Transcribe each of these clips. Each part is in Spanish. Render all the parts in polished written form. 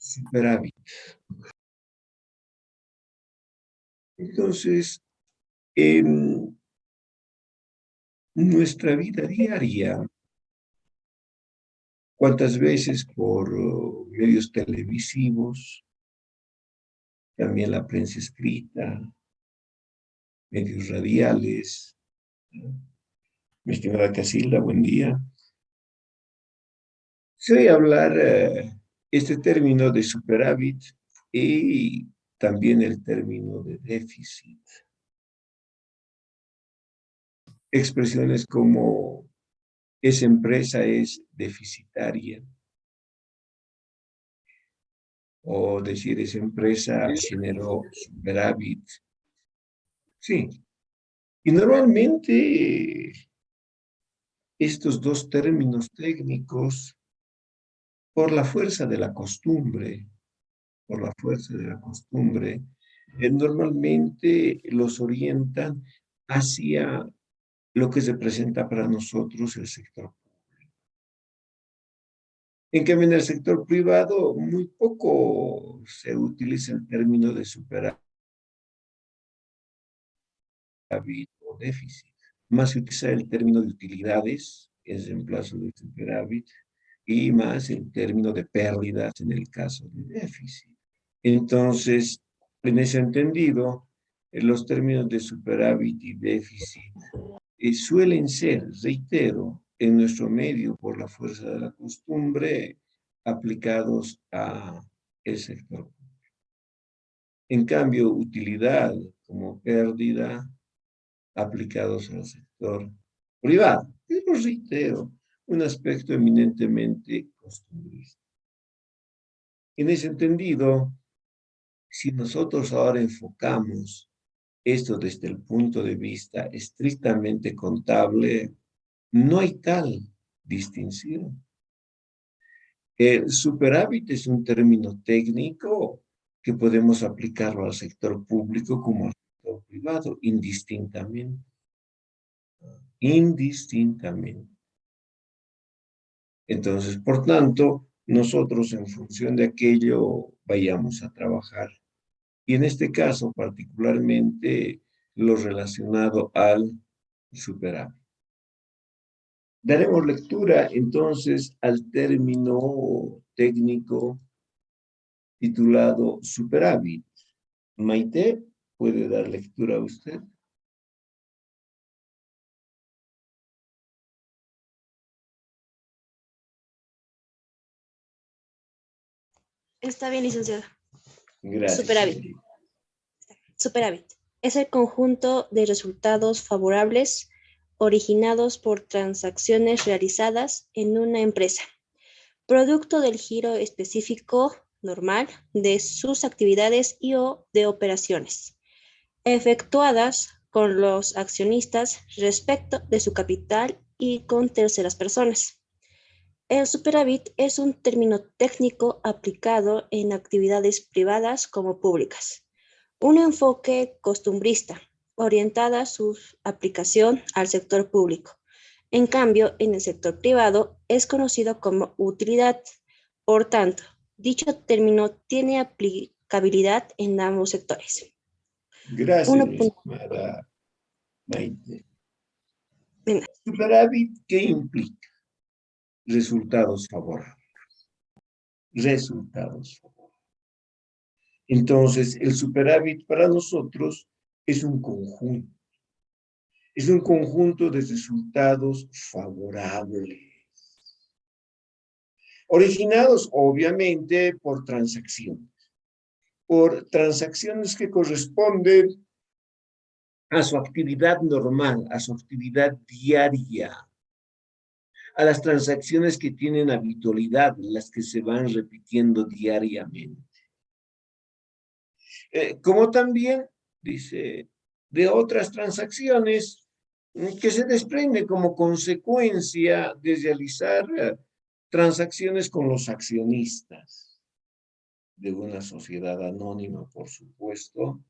superávit. Entonces, en nuestra vida diaria, ¿cuántas veces por medios televisivos, también la prensa escrita, medios radiales, ¿no? Mi estimada Casilda, buen día. Se oye hablar este término de superávit y también el término de déficit. Expresiones como esa empresa es deficitaria o decir esa empresa generó superávit. Sí, y normalmente estos dos términos técnicos, por la fuerza de la costumbre, por la fuerza de la costumbre, normalmente los orientan hacia lo que se presenta para nosotros el sector. En cambio, en el sector privado, muy poco se utiliza el término de superávit o déficit. Más se utiliza el término de utilidades, que es reemplazo de superávit, y más el término de pérdidas en el caso de déficit. Entonces, en ese entendido, los términos de superávit y déficit suelen ser, reitero, en nuestro medio, por la fuerza de la costumbre, aplicados a el sector. En cambio, utilidad como pérdida, aplicados al sector privado. Pero reitero, un aspecto eminentemente costumbrista. En ese entendido, si nosotros ahora enfocamos esto desde el punto de vista estrictamente contable, no hay tal distinción. El superávit es un término técnico que podemos aplicarlo al sector público como al sector privado, indistintamente. Indistintamente. Entonces, por tanto, nosotros en función de aquello vayamos a trabajar. Y en este caso, particularmente, lo relacionado al superávit. Daremos lectura entonces al término técnico titulado superávit. Maite, ¿puede dar lectura a usted? Está bien, licenciado. Gracias. Superávit. Superávit es el conjunto de resultados favorables originados por transacciones realizadas en una empresa, producto del giro específico normal de sus actividades y o de operaciones, efectuadas con los accionistas respecto de su capital y con terceras personas. El superávit es un término técnico aplicado en actividades privadas como públicas. Un enfoque costumbrista, orientada su aplicación al sector público. En cambio, en el sector privado es conocido como utilidad. Por tanto, dicho término tiene aplicabilidad en ambos sectores. Gracias, mi estimada Maite. Superávit, ¿qué implica? Resultados favorables. Resultados favorables. Entonces, el superávit para nosotros es un conjunto. Es un conjunto de resultados favorables. Originados, obviamente, por transacciones que corresponden a su actividad normal, a su actividad diaria, a las transacciones que tienen habitualidad, las que se van repitiendo diariamente. Como también, dice, de otras transacciones que se desprenden como consecuencia de realizar transacciones con los accionistas de una sociedad anónima, por supuesto,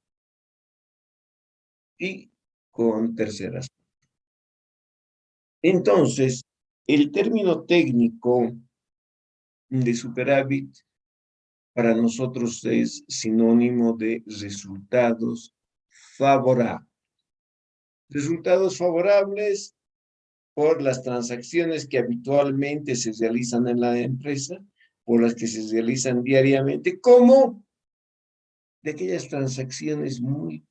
y con terceras. Entonces, el término técnico de superávit para nosotros es sinónimo de resultados favorables. Resultados favorables por las transacciones que habitualmente se realizan en la empresa, por las que se realizan diariamente, como de aquellas transacciones muy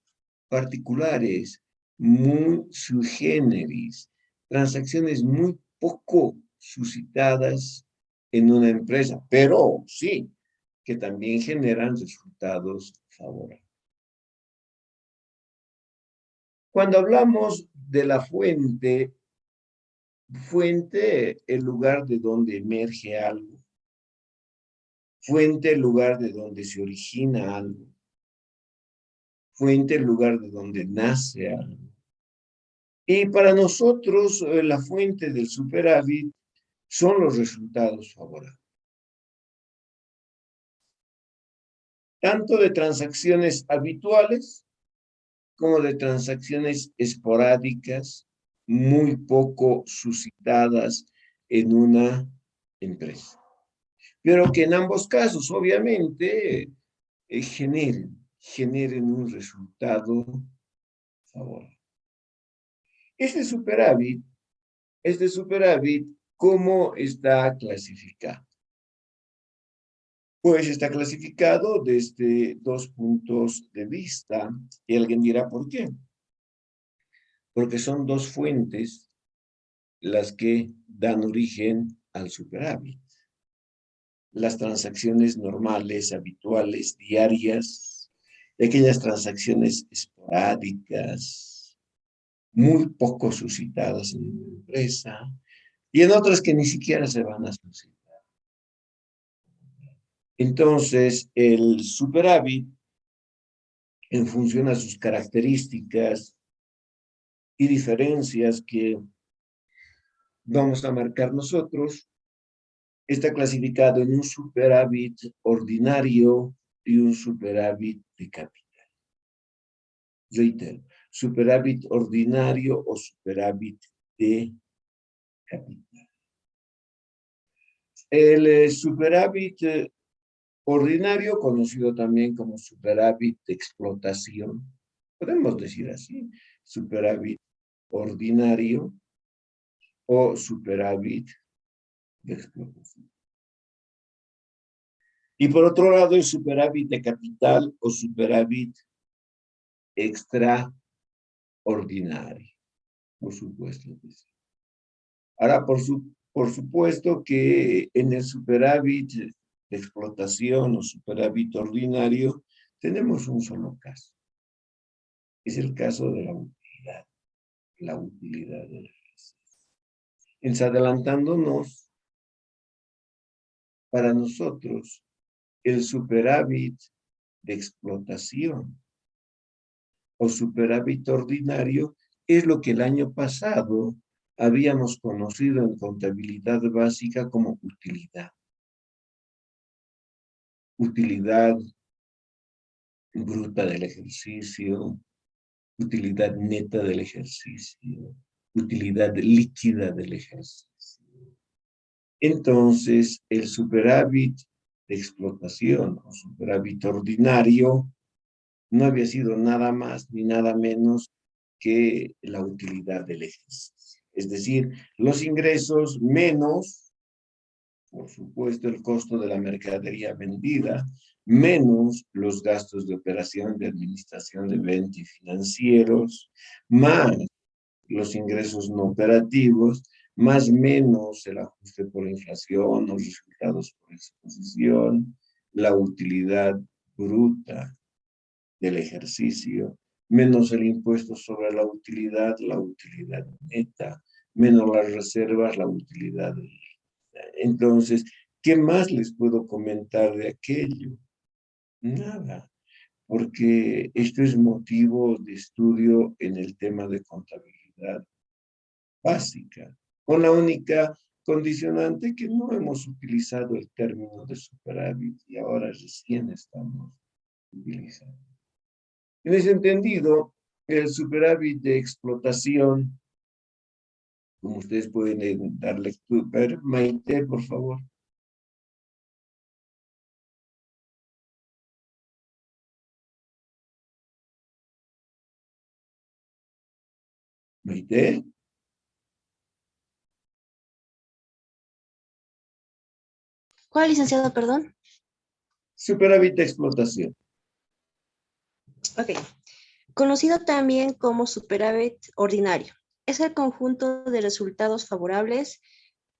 particulares, muy sui generis, transacciones muy poco suscitadas en una empresa, pero sí, que también generan resultados favorables. Cuando hablamos de la fuente, el lugar de donde emerge algo, fuente, el lugar de donde se origina algo, fuente, el lugar de donde nace algo. Y para nosotros, la fuente del superávit son los resultados favorables. Tanto de transacciones habituales como de transacciones esporádicas, muy poco suscitadas en una empresa. Pero que en ambos casos, obviamente, generen un resultado favorable. Este superávit, ¿cómo está clasificado? Pues está clasificado desde dos puntos de vista, y alguien dirá, ¿por qué? Porque son dos fuentes las que dan origen al superávit. Las transacciones normales, habituales, diarias, aquellas transacciones esporádicas, muy poco suscitadas en una empresa, y en otras que ni siquiera se van a suscitar. Entonces, el superávit, en función a sus características y diferencias que vamos a marcar nosotros, está clasificado en un superávit ordinario y un superávit de capital. Reitero, superávit ordinario o superávit de capital. El superávit ordinario, conocido también como superávit de explotación, podemos decir así, superávit ordinario o superávit de explotación. Y por otro lado, el superávit de capital o superávit extraordinario, por supuesto. Ahora, por supuesto que en el superávit de explotación o superávit ordinario tenemos un solo caso. Es el caso de la utilidad de la empresa. Adelantándonos, para nosotros, el superávit de explotación o superávit ordinario es lo que el año pasado habíamos conocido en contabilidad básica como utilidad. Utilidad bruta del ejercicio, utilidad neta del ejercicio, utilidad líquida del ejercicio. Entonces, el superávit de explotación o superávit ordinario no había sido nada más ni nada menos que la utilidad del ejercicio. Es decir, los ingresos menos, por supuesto, el costo de la mercadería vendida, menos los gastos de operación de administración de ventas y financieros, más los ingresos no operativos, más menos el ajuste por inflación, los resultados por exposición, la utilidad bruta del ejercicio, menos el impuesto sobre la utilidad neta, menos las reservas, la utilidad. Entonces, ¿qué más les puedo comentar de aquello? Nada, porque esto es motivo de estudio en el tema de contabilidad básica, con la única condicionante que no hemos utilizado el término de superávit y ahora recién estamos utilizando. En ese entendido, el superávit de explotación, como ustedes pueden dar lectura, Maite, por favor. Maite. ¿Cuál, licenciado, perdón? Superávit de explotación. Ok. Conocido también como superávit ordinario. Es el conjunto de resultados favorables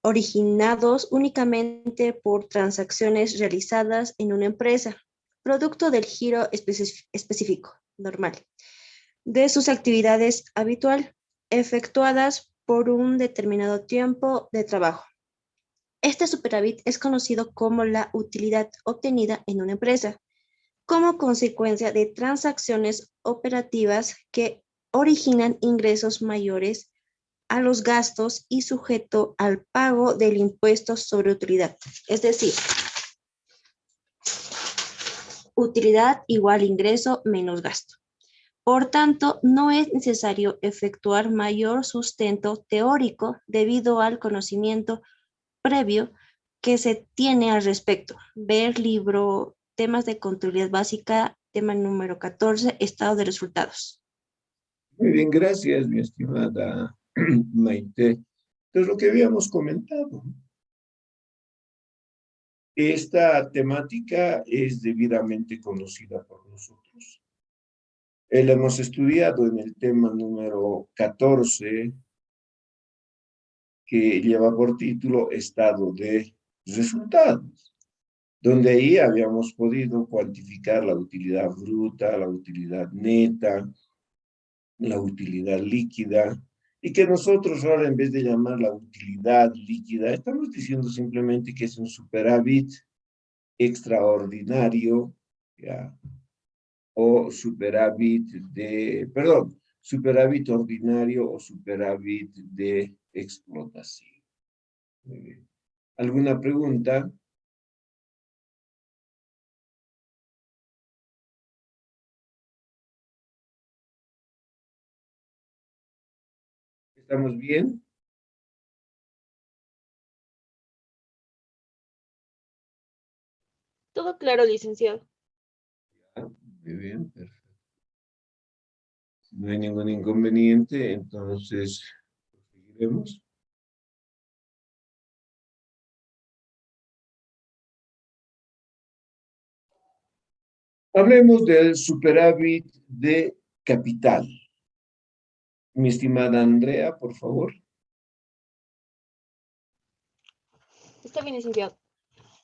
originados únicamente por transacciones realizadas en una empresa, producto del giro específico, normal, de sus actividades habitual, efectuadas por un determinado tiempo de trabajo. Este superávit es conocido como la utilidad obtenida en una empresa, como consecuencia de transacciones operativas que originan ingresos mayores a los gastos y sujeto al pago del impuesto sobre utilidad. Es decir, utilidad igual ingreso menos gasto. Por tanto, no es necesario efectuar mayor sustento teórico debido al conocimiento previo que se tiene al respecto. Ver libro Temas de Contabilidad Básica, tema número 14, Estado de Resultados. Muy bien, gracias, mi estimada Maite. Entonces, lo que habíamos comentado, esta temática es debidamente conocida por nosotros. La hemos estudiado en el tema número 14, que lleva por título Estado de Resultados, donde ahí habíamos podido cuantificar la utilidad bruta, la utilidad neta, la utilidad líquida, y que nosotros ahora en vez de llamar la utilidad líquida, estamos diciendo simplemente que es un superávit extraordinario, ¿ya? O superávit de, perdón, superávit ordinario o superávit de explotación. Muy bien. ¿Alguna pregunta? ¿Estamos bien? Todo claro, licenciado. Ah, muy bien, perfecto. No hay ningún inconveniente, entonces seguiremos. Hablemos del superávit de capital. Mi estimada Andrea, por favor. Está bien, licenciado.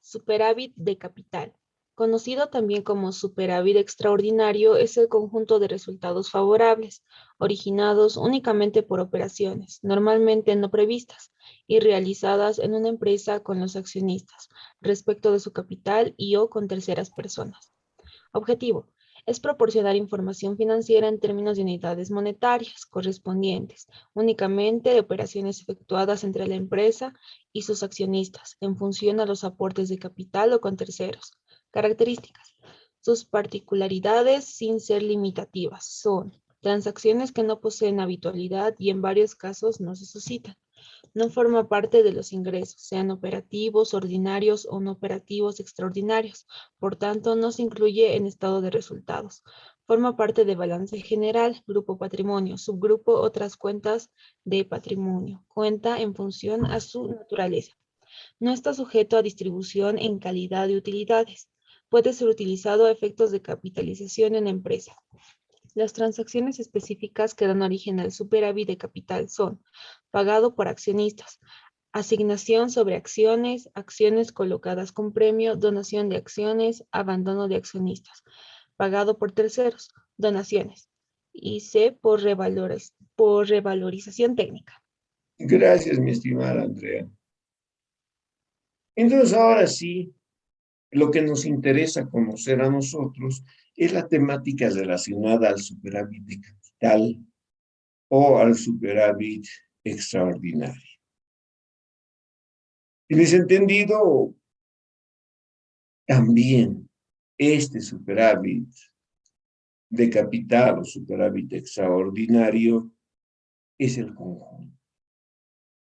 Superávit de capital. Conocido también como superávit extraordinario, es el conjunto de resultados favorables, originados únicamente por operaciones, normalmente no previstas, y realizadas en una empresa con los accionistas, respecto de su capital y o con terceras personas. Objetivo: es proporcionar información financiera en términos de unidades monetarias correspondientes únicamente de operaciones efectuadas entre la empresa y sus accionistas en función a los aportes de capital o con terceros. Características: sus particularidades sin ser limitativas son transacciones que no poseen habitualidad y en varios casos no se suscitan. No forma parte de los ingresos, sean operativos, ordinarios o no operativos extraordinarios. Por tanto, no se incluye en estado de resultados. Forma parte de balance general, grupo patrimonio, subgrupo otras cuentas de patrimonio. Cuenta en función a su naturaleza. No está sujeto a distribución en calidad de utilidades. Puede ser utilizado a efectos de capitalización en empresa. Las transacciones específicas que dan origen al superávit de capital son pagado por accionistas, asignación sobre acciones, acciones colocadas con premio, donación de acciones, abandono de accionistas, pagado por terceros, donaciones, y C por revalorización técnica. Gracias, mi estimada Andrea. Entonces, ahora sí, lo que nos interesa conocer a nosotros es la temática relacionada al superávit de capital o al superávit extraordinario. En ese entendido, también este superávit de capital o superávit extraordinario es el conjunto.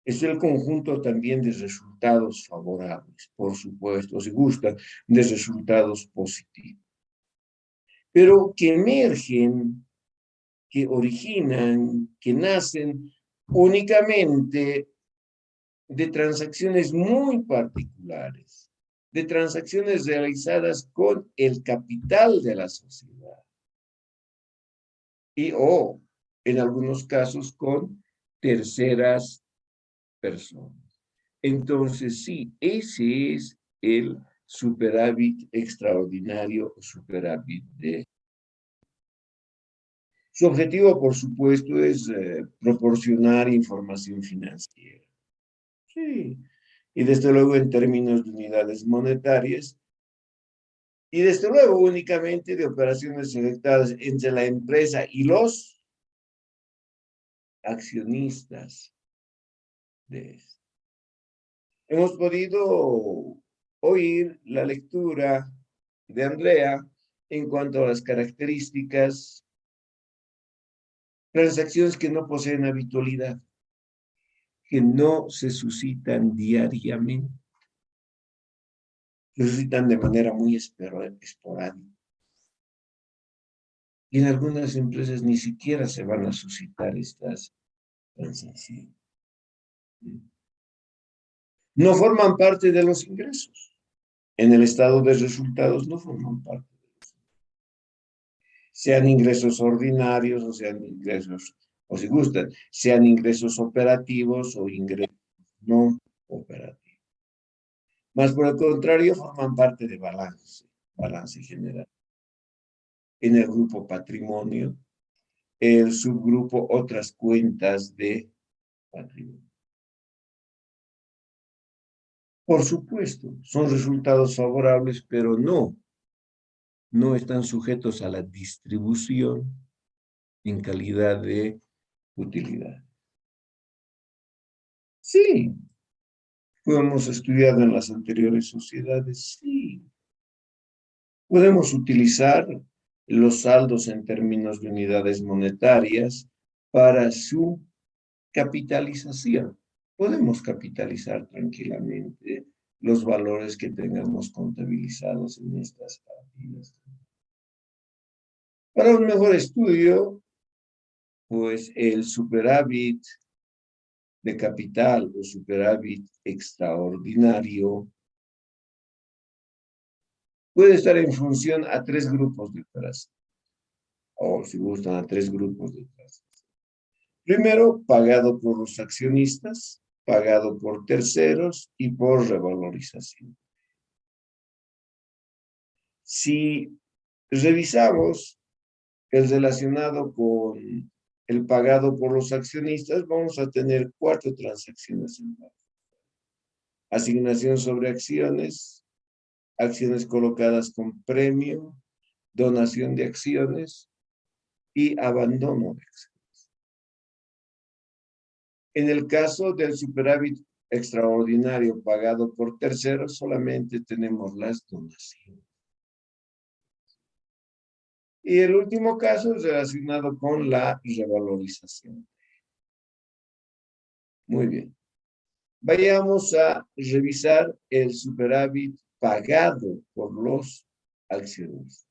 Es el conjunto también de resultados favorables, por supuesto, si gusta, de resultados positivos, pero que emergen que originan, que nacen únicamente de transacciones muy particulares, de transacciones realizadas con el capital de la sociedad y o en algunos casos con terceras personas. Entonces, sí, ese es el superávit extraordinario o superávit de... Su objetivo, por supuesto, es proporcionar información financiera. Sí, y desde luego en términos de unidades monetarias, y desde luego únicamente de operaciones efectuadas entre la empresa y los accionistas de esto. Hemos podido oír la lectura de Andrea en cuanto a las características, transacciones que no poseen habitualidad, que no se suscitan diariamente, se suscitan de manera muy esporádica. Y en algunas empresas ni siquiera se van a suscitar estas transacciones. No forman parte de los ingresos. En el estado de resultados no forman parte. Sean ingresos ordinarios o sean ingresos, o si gustan, sean ingresos operativos o ingresos no operativos. Más por el contrario, forman parte de balance general. En el grupo patrimonio, el subgrupo otras cuentas de patrimonio. Por supuesto, son resultados favorables, pero no están sujetos a la distribución en calidad de utilidad. Sí, lo hemos estudiado en las anteriores sociedades, sí. Podemos utilizar los saldos en términos de unidades monetarias para su capitalización. Podemos capitalizar tranquilamente los valores que tengamos contabilizados en estas partidas. Para un mejor estudio, pues el superávit de capital o superávit extraordinario puede estar en función a tres grupos de operaciones, o si gustan, a tres grupos de operaciones. Primero, pagado por los accionistas, pagado por terceros y por revalorización. Si revisamos el relacionado con el pagado por los accionistas, vamos a tener 4 transacciones en base. Asignación sobre acciones, acciones colocadas con premio, donación de acciones y abandono de acciones. En el caso del superávit extraordinario pagado por terceros, solamente tenemos las donaciones. Y el último caso es relacionado con la revalorización. Muy bien. Vayamos a revisar el superávit pagado por los accionistas.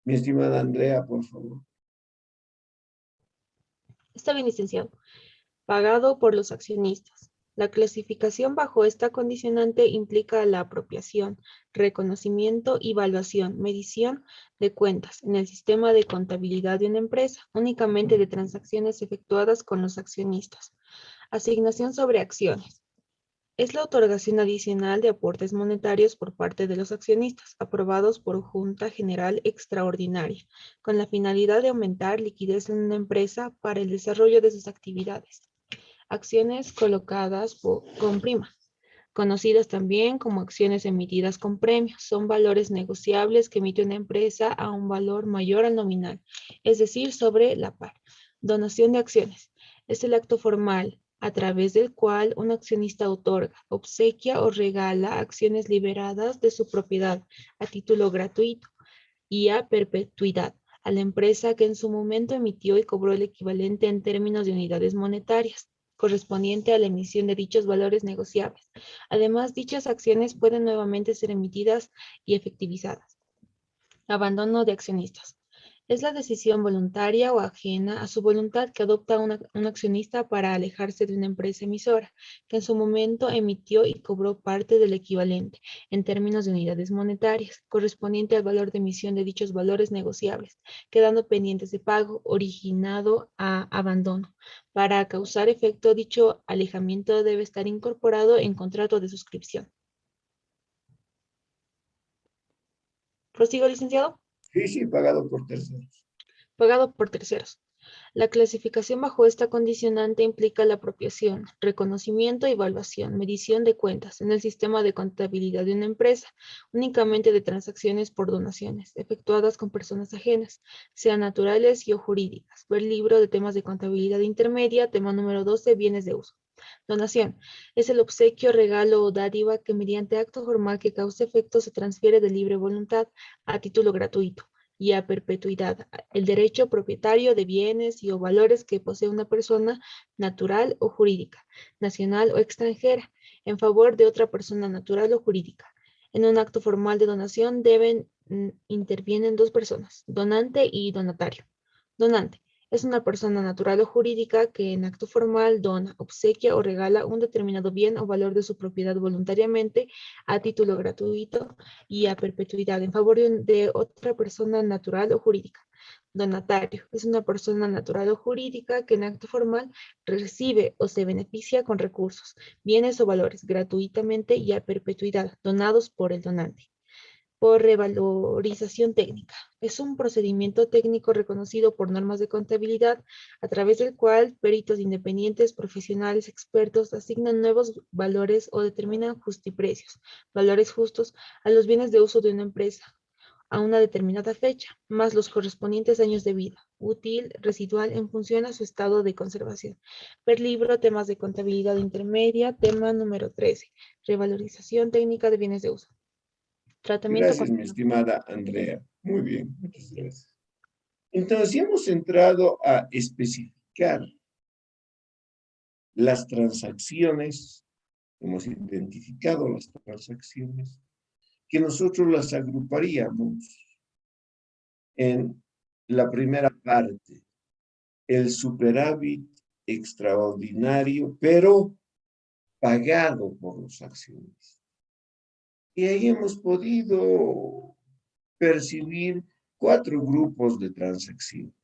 Mi estimada Andrea, por favor. Está bien, licenciado. Pagado por los accionistas. La clasificación bajo esta condicionante implica la apropiación, reconocimiento, evaluación, medición de cuentas en el sistema de contabilidad de una empresa, únicamente de transacciones efectuadas con los accionistas. Asignación sobre acciones. Es la otorgación adicional de aportes monetarios por parte de los accionistas, aprobados por Junta General Extraordinaria, con la finalidad de aumentar liquidez en una empresa para el desarrollo de sus actividades. Acciones colocadas con prima, conocidas también como acciones emitidas con premio, son valores negociables que emite una empresa a un valor mayor al nominal, es decir, sobre la par. Donación de acciones. Es el acto formal a través del cual un accionista otorga, obsequia o regala acciones liberadas de su propiedad a título gratuito y a perpetuidad a la empresa que en su momento emitió y cobró el equivalente en términos de unidades monetarias correspondiente a la emisión de dichos valores negociables. Además, dichas acciones pueden nuevamente ser emitidas y efectivizadas. Abandono de accionistas. Es la decisión voluntaria o ajena a su voluntad que adopta un accionista para alejarse de una empresa emisora, que en su momento emitió y cobró parte del equivalente, en términos de unidades monetarias, correspondiente al valor de emisión de dichos valores negociables, quedando pendientes de pago, originado a abandono. Para causar efecto, dicho alejamiento debe estar incorporado en contrato de suscripción. ¿Prosigo, licenciado? Sí, sí, pagado por terceros. Pagado por terceros. La clasificación bajo esta condicionante implica la apropiación, reconocimiento, evaluación, medición de cuentas en el sistema de contabilidad de una empresa, únicamente de transacciones por donaciones, efectuadas con personas ajenas, sean naturales y o jurídicas. Ver libro de temas de contabilidad intermedia, tema número 12, bienes de uso. Donación. Es el obsequio, regalo o dádiva que mediante acto formal que cause efecto se transfiere de libre voluntad a título gratuito y a perpetuidad el derecho propietario de bienes y o valores que posee una persona natural o jurídica, nacional o extranjera, en favor de otra persona natural o jurídica. En un acto formal de donación intervienen dos personas, donante y donatario. Donante es una persona natural o jurídica que en acto formal dona, obsequia o regala un determinado bien o valor de su propiedad voluntariamente a título gratuito y a perpetuidad en favor de otra persona natural o jurídica. Donatario es una persona natural o jurídica que en acto formal recibe o se beneficia con recursos, bienes o valores gratuitamente y a perpetuidad donados por el donante. Por revalorización técnica. Es un procedimiento técnico reconocido por normas de contabilidad a través del cual peritos independientes, profesionales, expertos asignan nuevos valores o determinan justiprecios, valores justos a los bienes de uso de una empresa a una determinada fecha, más los correspondientes años de vida, útil, residual, en función a su estado de conservación. Ver libro, temas de contabilidad intermedia, tema número 13, revalorización técnica de bienes de uso. Tratamiento Gracias, mi continuo. estimada Andrea. Muy bien, muchas gracias. Entonces, ya hemos entrado a especificar las transacciones, hemos identificado las transacciones, que nosotros las agruparíamos en la primera parte, el superávit extraordinario, pero pagado por los accionistas. Y ahí hemos podido percibir 4 grupos de transacción.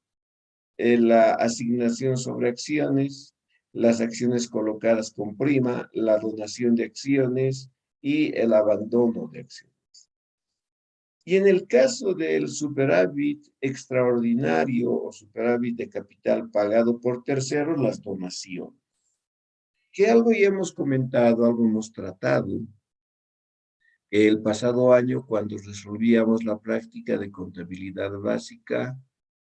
La asignación sobre acciones, las acciones colocadas con prima, la donación de acciones y el abandono de acciones. Y en el caso del superávit extraordinario o superávit de capital pagado por terceros, las donaciones. Que algo ya hemos comentado, algo hemos tratado el pasado año cuando resolvíamos la práctica de contabilidad básica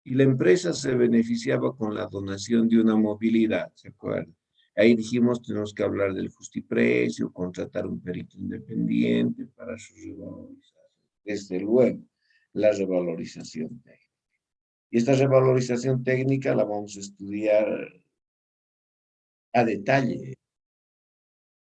y la empresa se beneficiaba con la donación de una movilidad, ¿se acuerdan? Ahí dijimos, tenemos que hablar del justiprecio, contratar un perito independiente para su revalorización. Desde luego, la revalorización técnica. Y esta revalorización técnica la vamos a estudiar a detalle,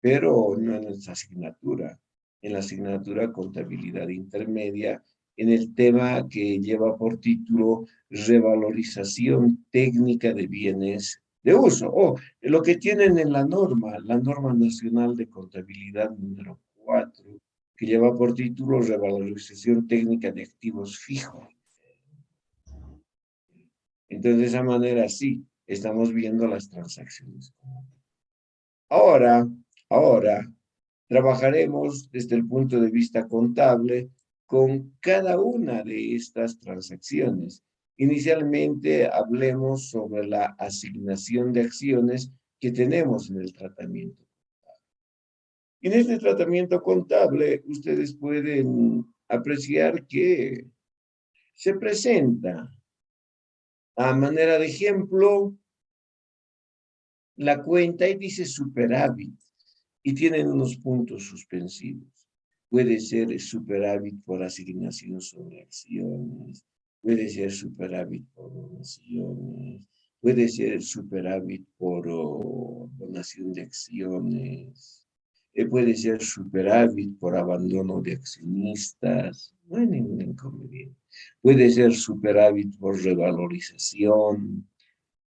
pero no en esta asignatura, en la asignatura Contabilidad Intermedia, en el tema que lleva por título Revalorización Técnica de Bienes de Uso, o lo que tienen en la norma nacional de contabilidad número 4, que lleva por título Revalorización Técnica de Activos Fijos. Entonces, de esa manera sí, estamos viendo las transacciones. Ahora, ahora, trabajaremos desde el punto de vista contable con cada una de estas transacciones. Inicialmente hablemos sobre la asignación de acciones que tenemos en el tratamiento. En este tratamiento contable, ustedes pueden apreciar que se presenta a manera de ejemplo la cuenta y dice superávit y tienen unos puntos suspensivos. Puede ser superávit por asignación sobre acciones, puede ser superávit por donaciones, puede ser superávit por donación de acciones, Puede ser superávit por abandono de accionistas, no hay ningún inconveniente. Puede ser superávit por revalorización,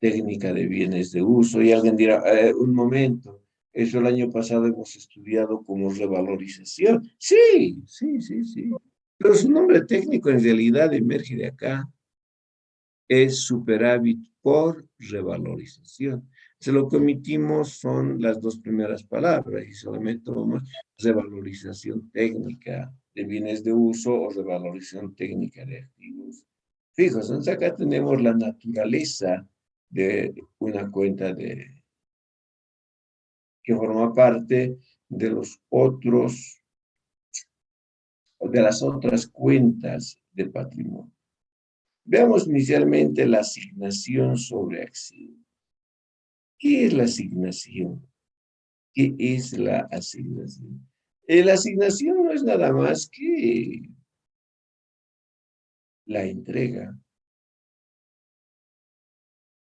técnica de bienes de uso, y alguien dirá, un momento, eso el año pasado hemos estudiado como revalorización. Sí, sí, sí, sí. Pero su nombre técnico en realidad emerge de acá, es superávit por revalorización. Se lo que omitimos son las dos primeras palabras y solamente tomamos revalorización técnica de bienes de uso o revalorización técnica de activos fijos. Entonces acá tenemos la naturaleza de una cuenta que forma parte de los otros, de las otras cuentas de patrimonio. Veamos inicialmente la asignación sobre acción. ¿Qué es la asignación? ¿Qué es la asignación? La asignación no es nada más que la entrega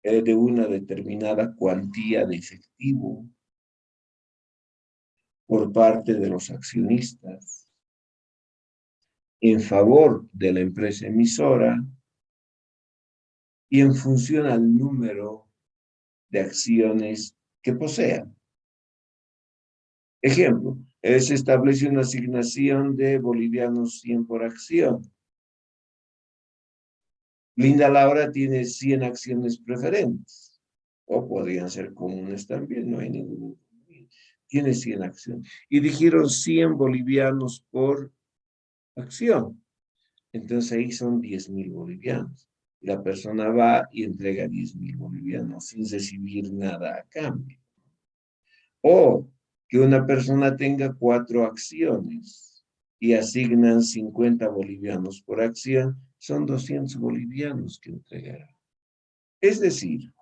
de una determinada cuantía de efectivo por parte de los accionistas en favor de la empresa emisora y en función al número de acciones que posean. Ejemplo, se establece una asignación de bolivianos 100 por acción. Linda Laura tiene 100 acciones preferentes, o podrían ser comunes también, no hay ningún. Tiene 100 acciones. Y dijeron 100 bolivianos por acción. Entonces ahí son 10.000 bolivianos. La persona va y entrega 10.000 bolivianos sin recibir nada a cambio. O que una persona tenga 4 acciones y asignan 50 bolivianos por acción, son 200 bolivianos que entregará. Es decir,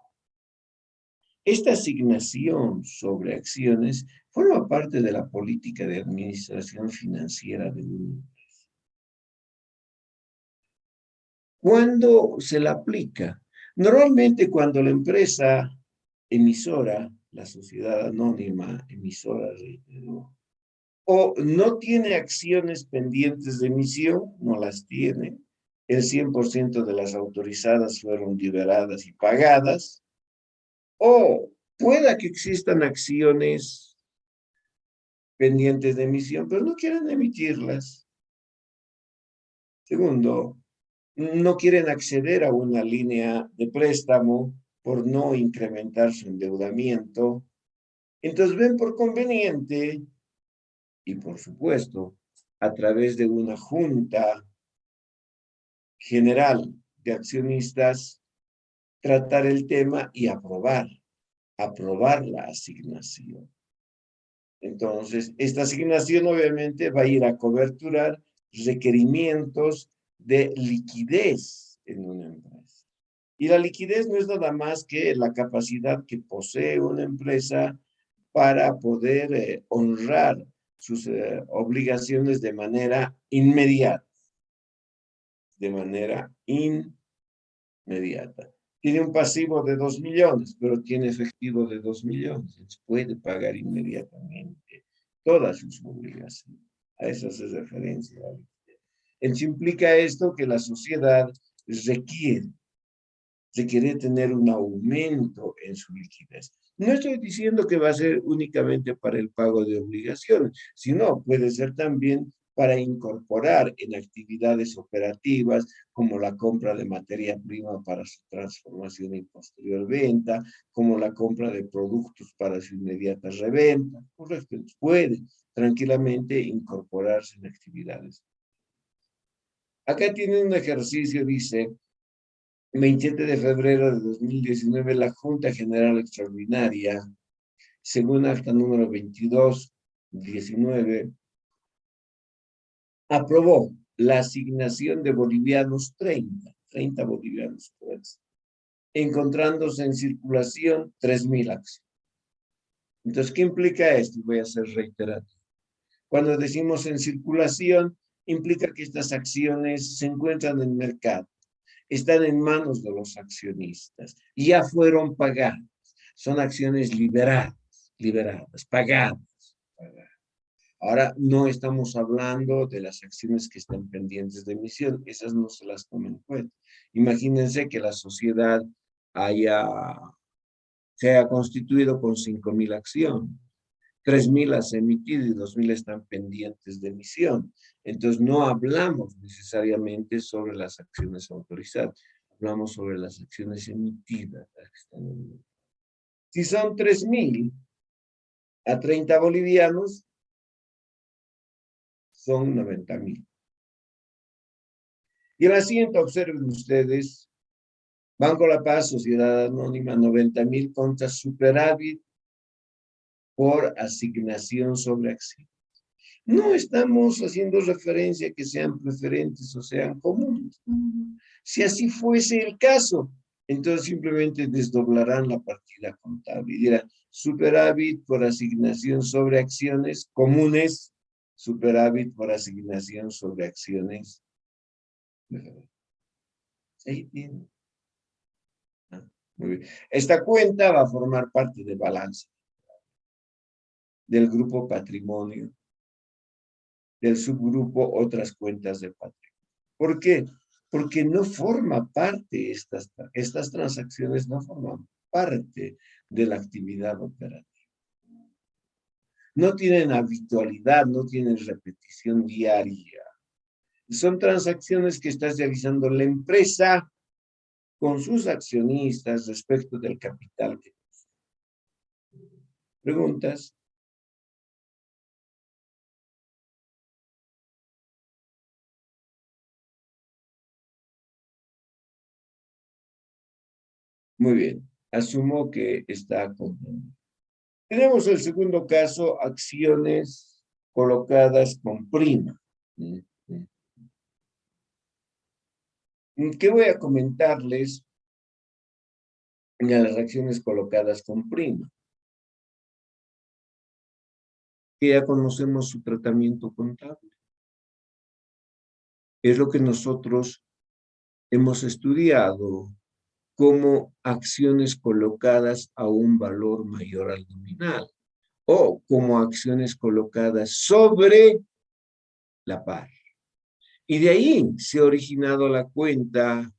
esta asignación sobre acciones forma parte de la política de administración financiera de una empresa. ¿Cuándo se la aplica? Normalmente cuando la empresa emisora, la sociedad anónima emisora, o no tiene acciones pendientes de emisión, no las tiene, el 100% de las autorizadas fueron liberadas y pagadas, o pueda que existan acciones pendientes de emisión, pero no quieren emitirlas. Segundo, no quieren acceder a una línea de préstamo por no incrementar su endeudamiento. Entonces ven por conveniente y por supuesto a través de una junta general de accionistas tratar el tema y aprobar la asignación. Entonces, esta asignación obviamente va a ir a coberturar requerimientos de liquidez en una empresa. Y la liquidez no es nada más que la capacidad que posee una empresa para poder honrar sus obligaciones de manera inmediata. De manera inmediata. Tiene un pasivo de 2 millones, pero tiene efectivo de 2 millones. Entonces puede pagar inmediatamente todas sus obligaciones. A eso hace referencia. Entonces implica esto que la sociedad requiere tener un aumento en su liquidez. No estoy diciendo que va a ser únicamente para el pago de obligaciones, sino puede ser también para incorporar en actividades operativas como la compra de materia prima para su transformación y posterior venta, como la compra de productos para su inmediata reventa. Correcto, puede tranquilamente incorporarse en actividades. Acá tiene un ejercicio, dice, 27 de febrero de 2019, la Junta General Extraordinaria, según acta número 2219, aprobó la asignación de bolivianos 30 bolivianos por acción, encontrándose en circulación 3.000 acciones. Entonces, ¿qué implica esto? Voy a ser reiterativo. Cuando decimos en circulación, implica que estas acciones se encuentran en el mercado, están en manos de los accionistas, ya fueron pagadas, son acciones liberadas, pagadas. Ahora, no estamos hablando de las acciones que están pendientes de emisión, esas no se las tomen en cuenta. Imagínense que la sociedad se haya constituido con 5.000 acciones. 3.000 las emitido y 2.000 están pendientes de emisión. Entonces, no hablamos necesariamente sobre las acciones autorizadas, hablamos sobre las acciones emitidas. Si son 3.000 a 30 bolivianos, son 90.000. Y en la siguiente, observen ustedes, Banco La Paz, Sociedad Anónima, 90.000 contra superávit por asignación sobre acción. No estamos haciendo referencia a que sean preferentes o sean comunes. Si así fuese el caso, entonces simplemente desdoblarán la partida contable y dirán superávit por asignación sobre acciones comunes, superávit por asignación sobre acciones preferentes. Ahí tiene. Muy bien. Esta cuenta va a formar parte del balance del grupo patrimonio, del subgrupo otras cuentas de patrimonio. ¿Por qué? Porque no forma parte, estas transacciones no forman parte de la actividad operativa. No tienen habitualidad, no tienen repetición diaria. Son transacciones que está realizando la empresa con sus accionistas respecto del capital que posee. ¿Preguntas? Muy bien, asumo que está comprendido. Tenemos el segundo caso, acciones colocadas con prima. ¿Qué voy a comentarles de las acciones colocadas con prima? Que ya conocemos su tratamiento contable. Es lo que nosotros hemos estudiado como acciones colocadas a un valor mayor al nominal o como acciones colocadas sobre la par. Y de ahí se ha originado la cuenta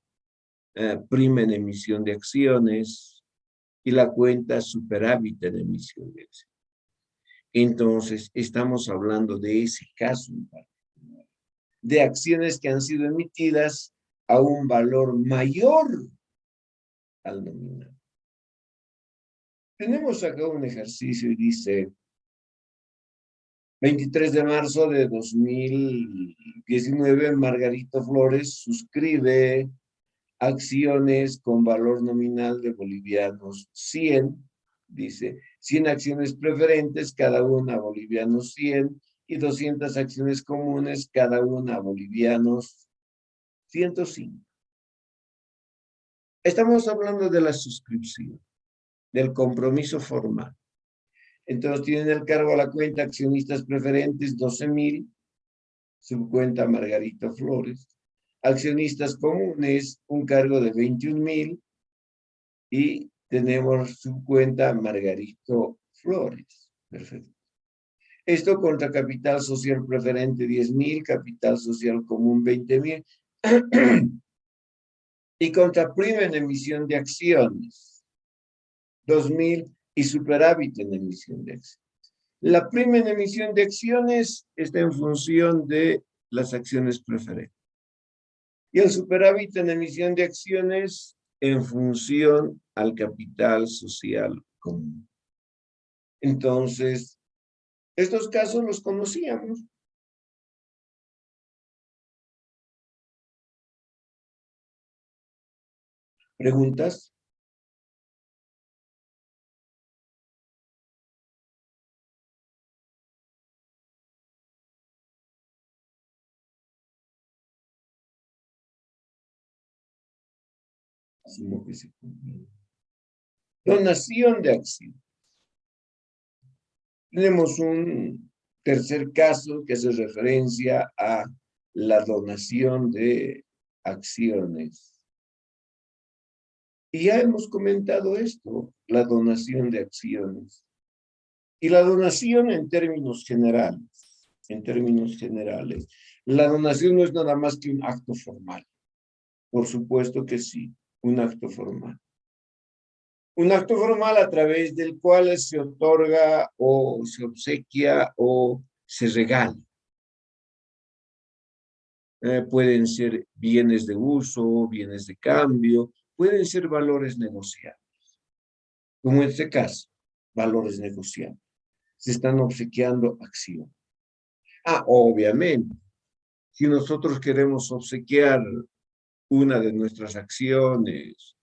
prima en emisión de acciones y la cuenta superávit en emisión de acciones. Entonces, estamos hablando de ese caso en particular, de acciones que han sido emitidas a un valor mayor al nominal. Tenemos acá un ejercicio y dice, 23 de marzo de 2019, Margarito Flores suscribe acciones con valor nominal de bolivianos 100, dice, 100 acciones preferentes, cada una bolivianos 100, y 200 acciones comunes, cada una bolivianos 105. Estamos hablando de la suscripción, del compromiso formal. Entonces tienen el cargo a la cuenta accionistas preferentes 12.000, subcuenta Margarito Flores. Accionistas comunes, un cargo de 21.000 y tenemos subcuenta Margarito Flores. Perfecto. Esto contra capital social preferente 10.000, capital social común 20.000 y contra prima en emisión de acciones 2.000 y superávit en emisión de acciones. La prima en emisión de acciones está en función de las acciones preferentes. Y el superávit en emisión de acciones en función al capital social común. Entonces, estos casos los conocíamos. ¿Preguntas? Asumo que se cumple. Donación de acción. Tenemos un tercer caso que hace referencia a la donación de acciones. Y ya hemos comentado esto, la donación de acciones. Y la donación en términos generales en términos generales, la donación no es nada más que un acto formal. Por supuesto que sí, un acto formal. Un acto formal a través del cual se otorga o se obsequia o se regala. Pueden ser bienes de uso, bienes de cambio, pueden ser valores negociables. Como en este caso, valores negociables. Se están obsequiando acciones. Obviamente, si nosotros queremos obsequiar una de nuestras acciones,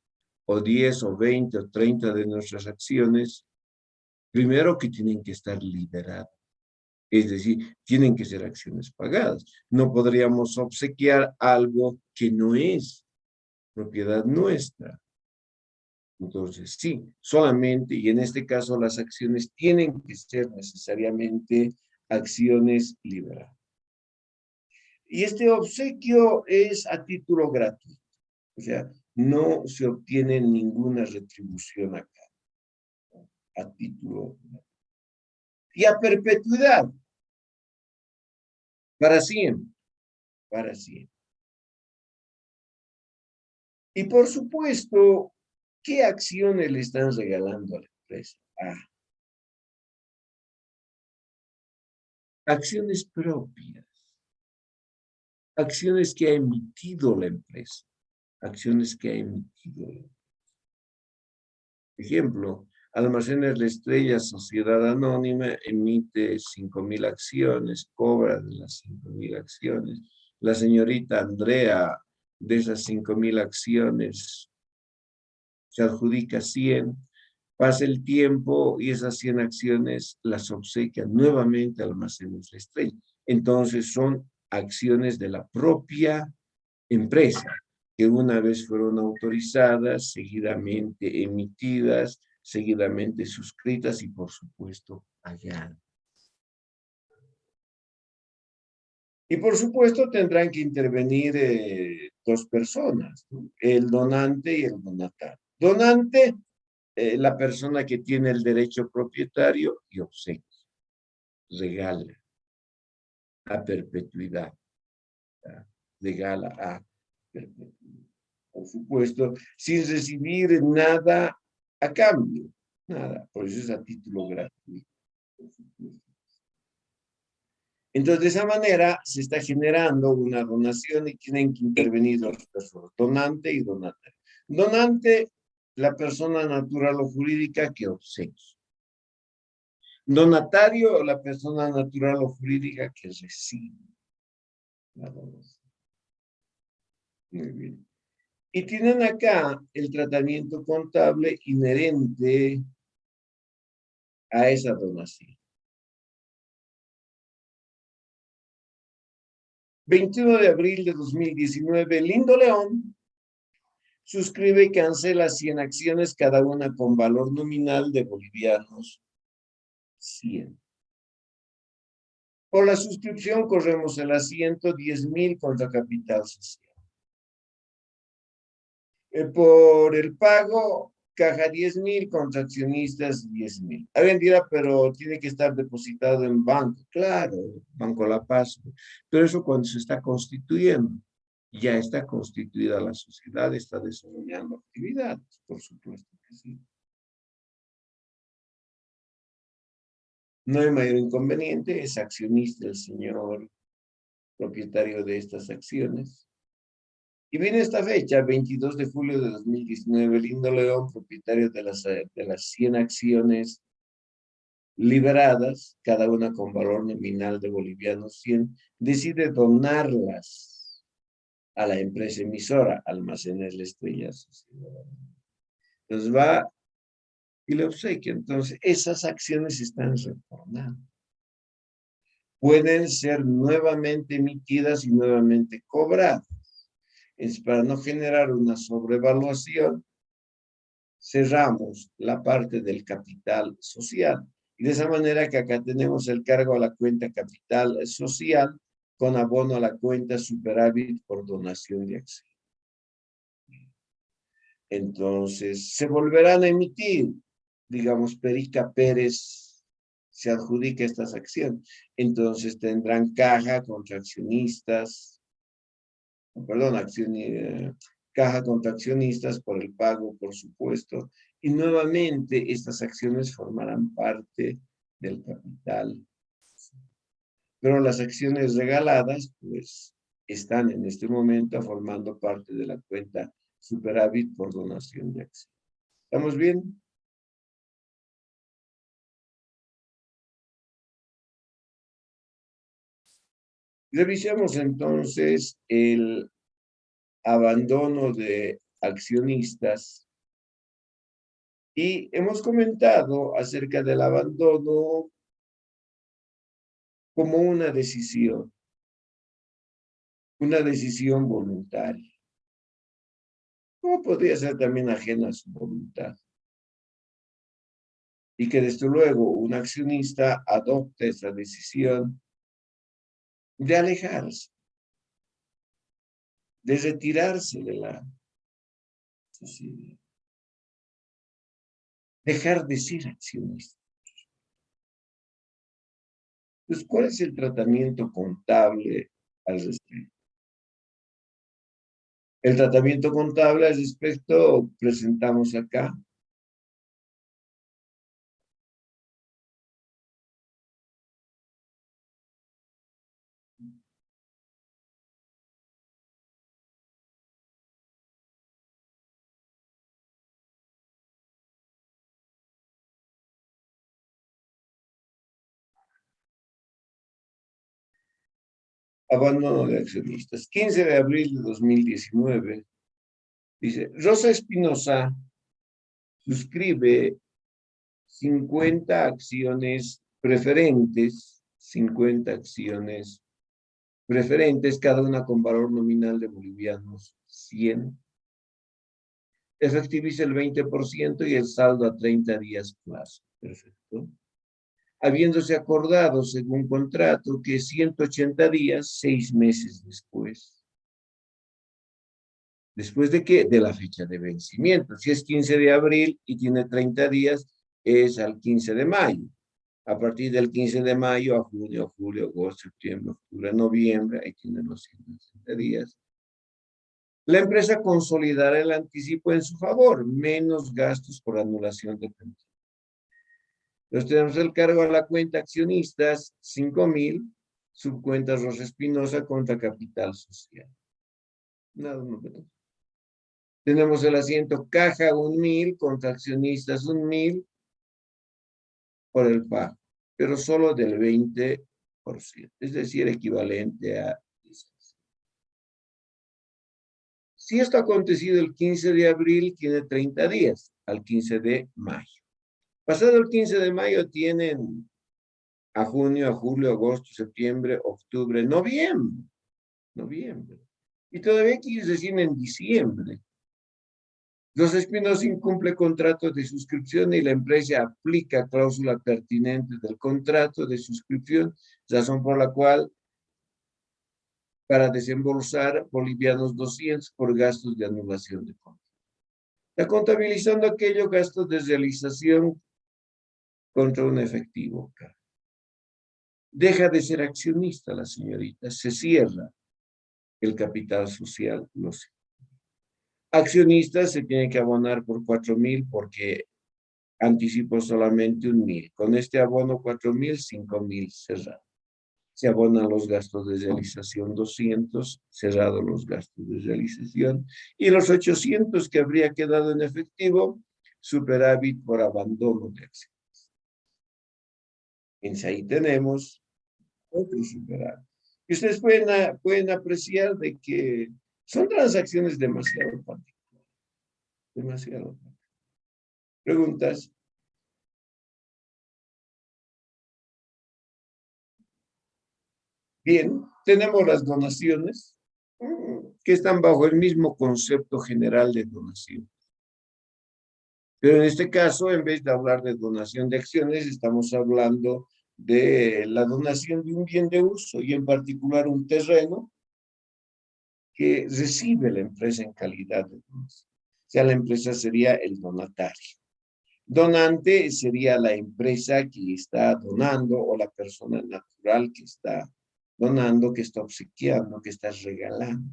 o 10 o 20 o 30 de nuestras acciones, primero que tienen que estar liberadas. Es decir, tienen que ser acciones pagadas. No podríamos obsequiar algo que no es propiedad nuestra. Entonces, sí, solamente, y en este caso las acciones tienen que ser necesariamente acciones liberadas. Y este obsequio es a título gratuito. O sea, no se obtiene ninguna retribución acá. A título gratuito. Y a perpetuidad. Para siempre. Para siempre. Y por supuesto, ¿qué acciones le están regalando a la empresa? Acciones propias. Acciones que ha emitido la empresa. Acciones que ha emitido la empresa. Ejemplo, Almacenes La Estrella, Sociedad Anónima, emite 5.000 acciones, cobra de las 5.000 acciones. La señorita Andrea, de esas 5.000 acciones, se adjudica 100, pasa el tiempo y esas 100 acciones las obsequia nuevamente a Almacenes La Estrella. Entonces son acciones de la propia empresa, que una vez fueron autorizadas, seguidamente emitidas, seguidamente suscritas y por supuesto pagadas. Y por supuesto tendrán que intervenir dos personas, ¿no? El donante y el donatario. Donante, la persona que tiene el derecho propietario, y obsequia, regala a perpetuidad, ¿tá? Regala a perpetuidad. Por supuesto, sin recibir nada a cambio, nada, por eso es a título gratuito. Entonces, de esa manera se está generando una donación y tienen que intervenir dos personas, donante y donatario. Donante, la persona natural o jurídica que obsequia. Donatario, la persona natural o jurídica que recibe la donación. Muy bien. Y tienen acá el tratamiento contable inherente a esa donación. 21 de abril de 2019, Lindo León suscribe y cancela 100 acciones, cada una con valor nominal de bolivianos 100. Por la suscripción corremos el asiento 10.000 contra capital social. Por el pago, caja 10.000 contra accionistas 10.000. Alguien dirá, pero tiene que estar depositado en banco. Claro, Banco La Paz. Pero eso cuando se está constituyendo. Ya está constituida la sociedad, está desarrollando actividades, por supuesto que sí. No hay mayor inconveniente, es accionista el señor propietario de estas acciones. Y viene esta fecha, 22 de julio de 2019, Lindo León, propietario de las 100 acciones liberadas, cada una con valor nominal de bolivianos 100, decide donarlas a la empresa emisora, Almacenes La Estrella. Entonces va y le obsequia. Entonces, esas acciones están retornando. Pueden ser nuevamente emitidas y nuevamente cobradas. Es para no generar una sobrevaluación, cerramos la parte del capital social. Y de esa manera que acá tenemos el cargo a la cuenta capital social con abono a la cuenta superávit por donación de acción. Entonces, se volverán a emitir, digamos, Perica Pérez se adjudica estas acciones. Entonces tendrán caja contra accionistas, perdón, caja contra accionistas por el pago, por supuesto, y nuevamente estas acciones formarán parte del capital. Pero las acciones regaladas, pues, están en este momento formando parte de la cuenta superávit por donación de acciones. ¿Estamos bien? Revisemos entonces el abandono de accionistas y hemos comentado acerca del abandono como una decisión voluntaria. ¿Cómo podría ser también ajena a su voluntad? Y que desde luego un accionista adopte esa decisión de alejarse, de retirarse de la sociedad, dejar de ser accionista. Pues, ¿cuál es el tratamiento contable al respecto? El tratamiento contable al respecto presentamos acá. Abandono de accionistas. 15 de abril de 2019. Dice, Rosa Espinosa suscribe 50 acciones preferentes, 50 acciones preferentes, cada una con valor nominal de bolivianos 100. Efectiviza el 20% y el saldo a 30 días plazo. Perfecto. Habiéndose acordado, según contrato, que 180 días, 6 meses después. ¿Después de qué? De la fecha de vencimiento. Si es 15 de abril y tiene 30 días, es al 15 de mayo. A partir del 15 de mayo a junio, julio, agosto, septiembre, octubre, noviembre, ahí tienen los 180 días. La empresa consolidará el anticipo en su favor, menos gastos por anulación de contrato. Entonces tenemos el cargo a la cuenta accionistas, 5,000, subcuenta Rosa Espinosa contra capital social. Nada novedoso. Tenemos el asiento caja 1,000 contra accionistas 1,000 por el pago, pero solo del 20%, es decir, equivalente a 10. Si esto ha acontecido el 15 de abril, tiene 30 días, al 15 de mayo. Pasado el 15 de mayo tienen a junio, a julio, agosto, septiembre, octubre, noviembre. Y todavía aquí recién en diciembre. Rosa Espinosa incumple contrato de suscripción y la empresa aplica cláusula pertinente del contrato de suscripción, razón por la cual para desembolsar bolivianos 200 por gastos de anulación de contrato. Está contabilizando aquellos gastos de realización contra un efectivo. Deja de ser accionista la señorita, se cierra el capital social, no sé. Accionistas se tiene que abonar por 4,000 porque anticipo solamente 1,000. Con este abono 4,000, 5,000 cerrado. Se abonan los gastos de realización 200, cerrado los gastos de realización. Y los 800 que habría quedado en efectivo, superávit por abandono de acciones. Entonces ahí tenemos otro superávit. Y ustedes pueden apreciar de que son transacciones demasiado particulares. Demasiado particulares. ¿Preguntas? Bien, tenemos las donaciones que están bajo el mismo concepto general de donación. Pero en este caso, en vez de hablar de donación de acciones, estamos hablando de la donación de un bien de uso y en particular un terreno que recibe la empresa en calidad de donación. O sea, la empresa sería el donatario. Donante sería la empresa que está donando o la persona natural que está donando, que está obsequiando, que está regalando.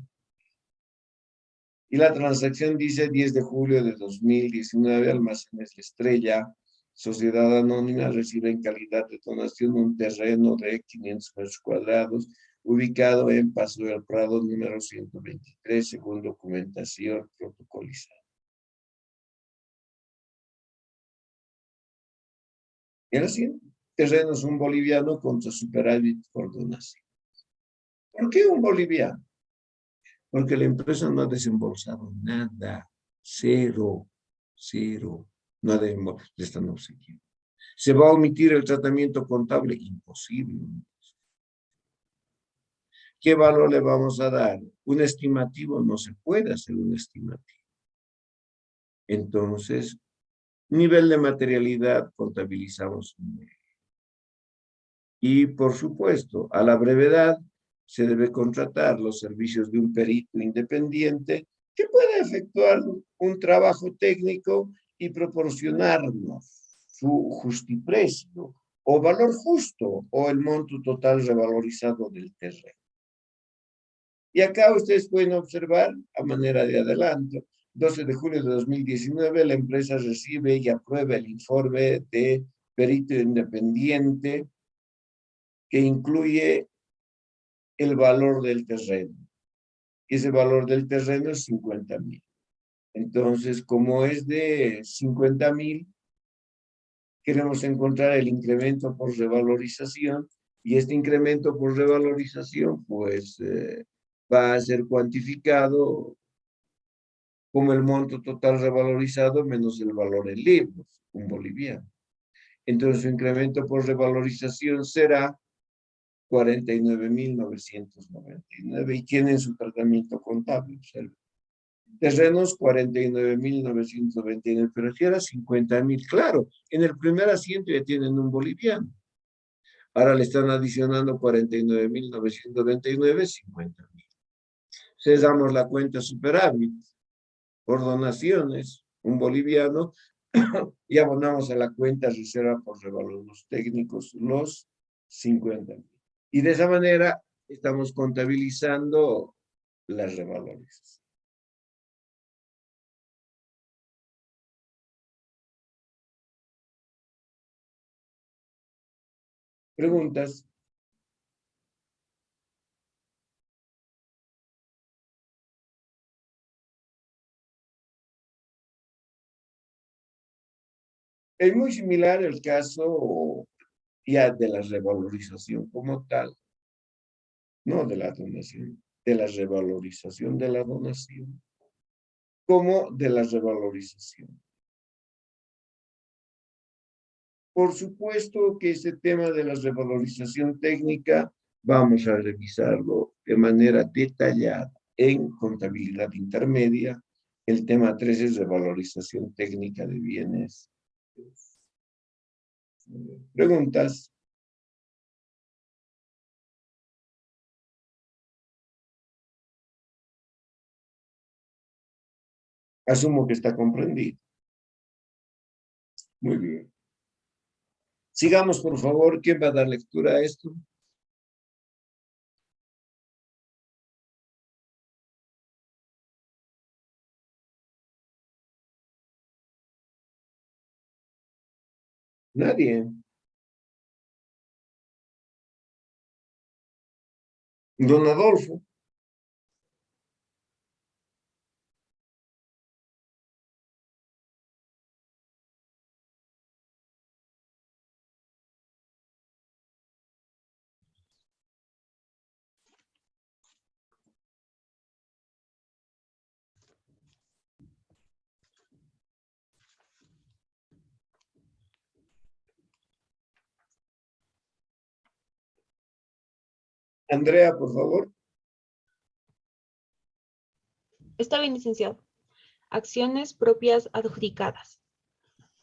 Y la transacción dice 10 de julio de 2019, Almacenes La Estrella, Sociedad Anónima, recibe en calidad de donación un terreno de 500 metros cuadrados ubicado en Paso del Prado número 123, según documentación protocolizada. Y ahora sí, terreno es un boliviano contra superávit por donación. ¿Por qué un boliviano? Porque la empresa no ha desembolsado nada, cero, cero, no le están obsequiando. ¿Se va a omitir el tratamiento contable? Imposible. ¿Qué valor le vamos a dar? Un estimativo, no se puede hacer un estimativo. Entonces, nivel de materialidad, contabilizamos. Y, por supuesto, a la brevedad, se debe contratar los servicios de un perito independiente que pueda efectuar un trabajo técnico y proporcionarnos su justiprecio o valor justo o el monto total revalorizado del terreno. Y acá ustedes pueden observar, a manera de adelanto, 12 de julio de 2019, la empresa recibe y aprueba el informe de perito independiente que incluye el valor del terreno. Y ese valor del terreno es 50,000. Entonces, como es de 50,000, queremos encontrar el incremento por revalorización, y este incremento por revalorización, pues, va a ser cuantificado como el monto total revalorizado menos el valor en libros, un boliviano. Entonces, su incremento por revalorización será 49,999 y tienen su tratamiento contable. Observen. Terrenos 49,999, pero si era 50,000, claro, en el primer asiento ya tienen un boliviano. Ahora le están adicionando 49,999, 50,000. Entonces damos la cuenta superávit por donaciones, un boliviano, y abonamos a la cuenta reserva por revalores técnicos los 50,000. Y de esa manera estamos contabilizando las revalorizaciones. ¿Preguntas? Es muy similar el caso ya de la revalorización como tal, no de la donación, de la revalorización de la donación, como de la revalorización. Por supuesto que ese tema de la revalorización técnica vamos a revisarlo de manera detallada en contabilidad intermedia. El tema 3 es revalorización técnica de bienes. ¿Preguntas? Asumo que está comprendido. Muy bien. Sigamos, por favor. ¿Quién va a dar lectura a esto? Nadie. Don Adolfo. Andrea, por favor. Está bien, licenciado. Acciones propias adjudicadas.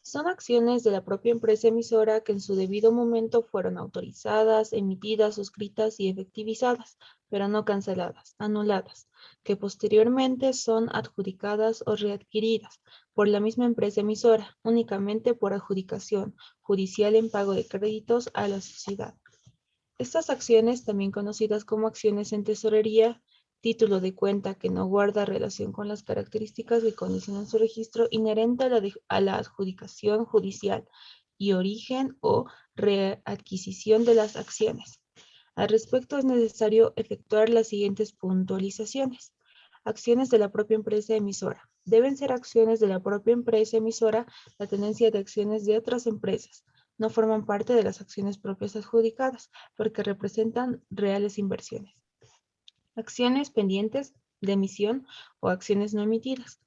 Son acciones de la propia empresa emisora que en su debido momento fueron autorizadas, emitidas, suscritas y efectivizadas, pero no canceladas, anuladas, que posteriormente son adjudicadas o readquiridas por la misma empresa emisora, únicamente por adjudicación judicial en pago de créditos a la sociedad. Estas acciones, también conocidas como acciones en tesorería, título de cuenta que no guarda relación con las características que condicionan su registro inherente a la adjudicación judicial y origen o readquisición de las acciones. Al respecto es necesario efectuar las siguientes puntualizaciones. Acciones de la propia empresa emisora. Deben ser acciones de la propia empresa emisora la tenencia de acciones de otras empresas. No forman parte de las acciones propias adjudicadas porque representan reales inversiones. Acciones pendientes de emisión o acciones no emitidas.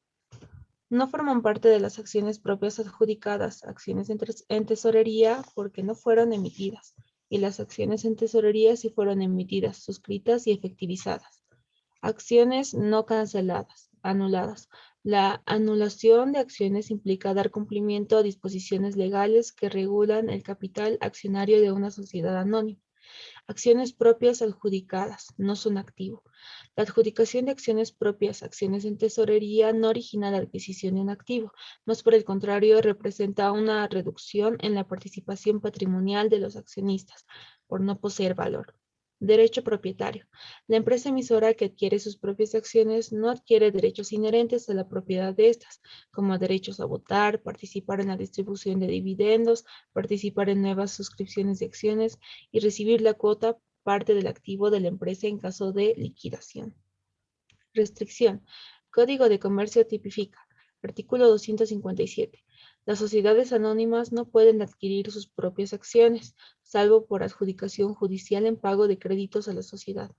No forman parte de las acciones propias adjudicadas, acciones en tesorería porque no fueron emitidas, y las acciones en tesorería sí fueron emitidas, suscritas y efectivizadas. Acciones no canceladas, anuladas. La anulación de acciones implica dar cumplimiento a disposiciones legales que regulan el capital accionario de una sociedad anónima. Acciones propias adjudicadas, no son activo. La adjudicación de acciones propias, acciones en tesorería, no origina la adquisición en activo, más por el contrario representa una reducción en la participación patrimonial de los accionistas, por no poseer valor. Derecho propietario. La empresa emisora que adquiere sus propias acciones no adquiere derechos inherentes a la propiedad de estas, como derechos a votar, participar en la distribución de dividendos, participar en nuevas suscripciones de acciones y recibir la cuota parte del activo de la empresa en caso de liquidación. Restricción. Código de Comercio tipifica. Artículo 257. Las sociedades anónimas no pueden adquirir sus propias acciones, salvo por adjudicación judicial en pago de créditos a la sociedad.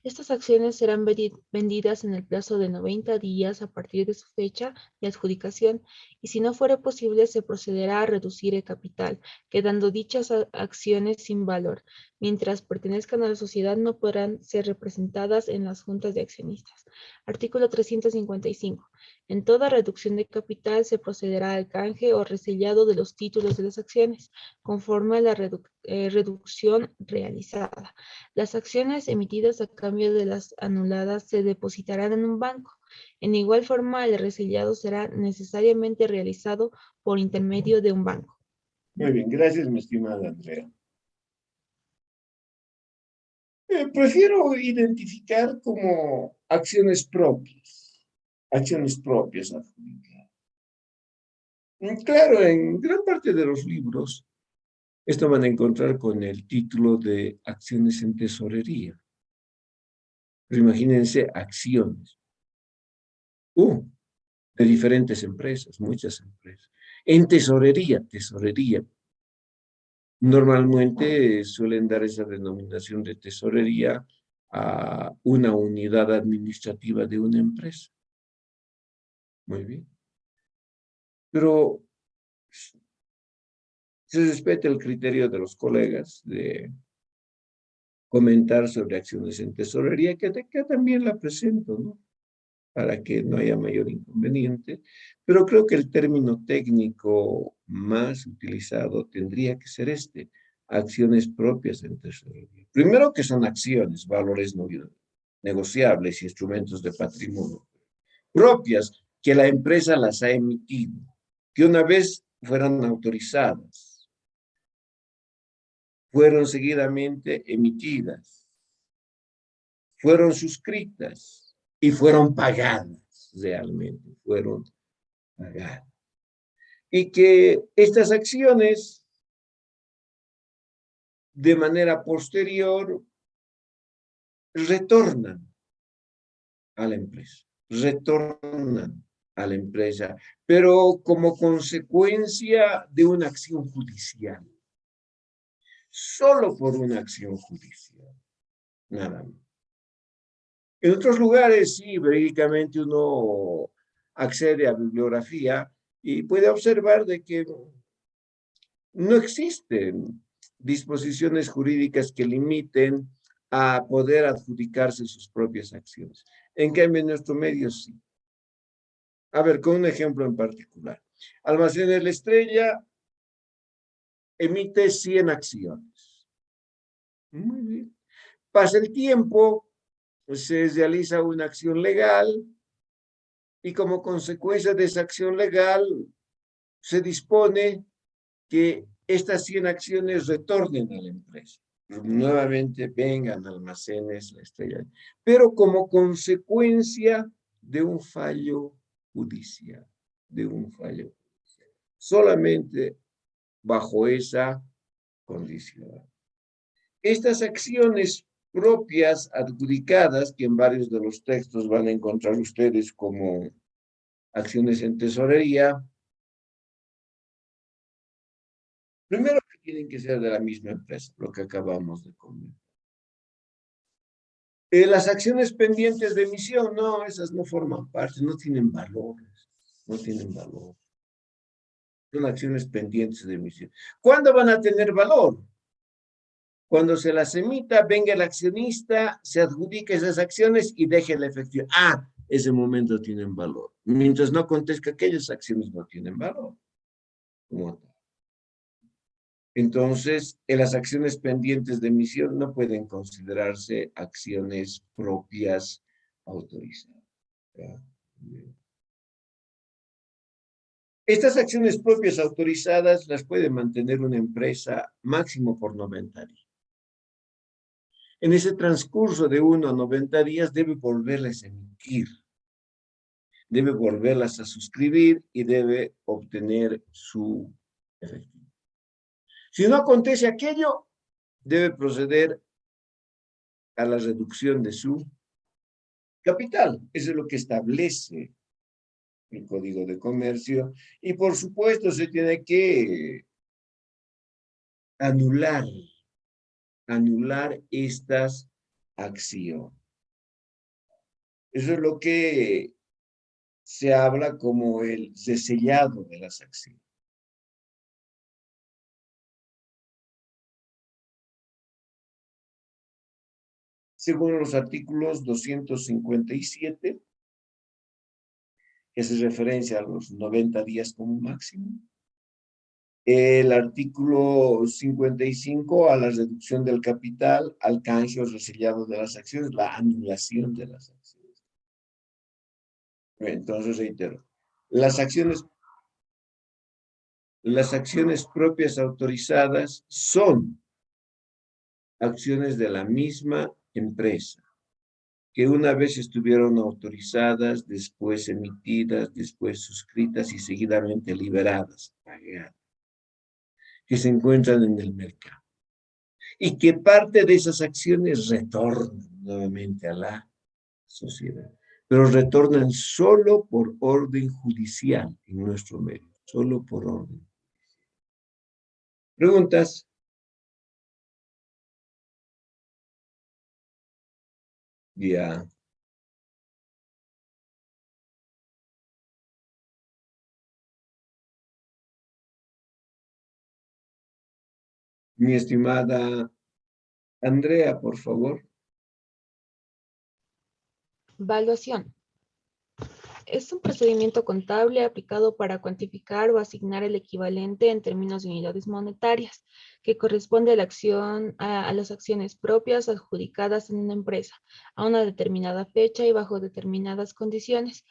Estas acciones serán vendidas en el plazo de 90 días a partir de su fecha de adjudicación y si no fuera posible se procederá a reducir el capital, quedando dichas acciones sin valor. Mientras pertenezcan a la sociedad no podrán ser representadas en las juntas de accionistas. Artículo 355. En toda reducción de capital se procederá al canje o resellado de los títulos de las acciones, conforme a la reducción realizada. Las acciones emitidas a cambio de las anuladas se depositarán en un banco. En igual forma, el resellado será necesariamente realizado por intermedio de un banco. Muy bien, gracias, mi estimada Andrea. Prefiero identificar como acciones propias adjudicadas. Claro, en gran parte de los libros, esto van a encontrar con el título de acciones en tesorería. Pero imagínense acciones. De diferentes empresas, muchas empresas. En tesorería. Normalmente suelen dar esa denominación de tesorería a una unidad administrativa de una empresa. Muy bien. Pero se respeta el criterio de los colegas de comentar sobre acciones en tesorería, que también la presento, ¿no? Para que no haya mayor inconveniente. Pero creo que el término técnico más utilizado tendría que ser acciones propias en tesorería. Primero que son acciones, valores no negociables y instrumentos de patrimonio propias que la empresa las ha emitido, que una vez fueron autorizadas, fueron seguidamente emitidas, fueron suscritas y fueron pagadas realmente, fueron pagadas. Y que estas acciones, de manera posterior, retornan a la empresa, pero como consecuencia de una acción judicial, solo por una acción judicial, nada más. En otros lugares, sí, verídicamente uno accede a bibliografía y puede observar de que no existen disposiciones jurídicas que limiten a poder adjudicarse sus propias acciones. En cambio, en nuestro medio sí. A ver, con un ejemplo en particular. Almacenes La Estrella emite 100 acciones. Muy bien. Pasa el tiempo, se realiza una acción legal y como consecuencia de esa acción legal se dispone que estas 100 acciones retornen a la empresa. Nuevamente vengan almacenes La Estrella. Pero como consecuencia de un fallo judicial, de un fallo. Solamente bajo esa condición. Estas acciones propias adjudicadas, que en varios de los textos van a encontrar ustedes como acciones en tesorería, primero que tienen que ser de la misma empresa, lo que acabamos de comentar. Las acciones pendientes de emisión, no, esas no forman parte, no tienen valor, no tienen valor. Son acciones pendientes de emisión. ¿Cuándo van a tener valor? Cuando se las emita, venga el accionista, se adjudique esas acciones y deje el efectivo. Ah, ese momento tienen valor. Mientras no acontezca, aquellas acciones no tienen valor. Como tal. Entonces, en las acciones pendientes de emisión no pueden considerarse acciones propias autorizadas. ¿Ya? Estas acciones propias autorizadas las puede mantener una empresa máximo por 90 días. En ese transcurso de 1 a 90 días debe volverlas a emitir, debe volverlas a suscribir y debe obtener su efectivo. Si no acontece aquello, debe proceder a la reducción de su capital. Eso es lo que establece el Código de Comercio y por supuesto se tiene que anular estas acciones. Eso es lo que se habla como el desellado de las acciones. Según los artículos 257, que hace referencia a los 90 días como máximo. El artículo 55 a la reducción del capital, al canje o resellado de las acciones, la anulación de las acciones. Entonces reitero, las acciones propias autorizadas son acciones de la misma empresa, que una vez estuvieron autorizadas, después emitidas, después suscritas y seguidamente liberadas, que se encuentran en el mercado. Y que parte de esas acciones retornan nuevamente a la sociedad, pero retornan solo por orden judicial en nuestro medio, solo por orden. ¿Preguntas? Ya. Mi estimada Andrea, por favor. Valuación. Es un procedimiento contable aplicado para cuantificar o asignar el equivalente en términos de unidades monetarias que corresponde a la acción, a las acciones propias adjudicadas en una empresa a una determinada fecha y bajo determinadas condiciones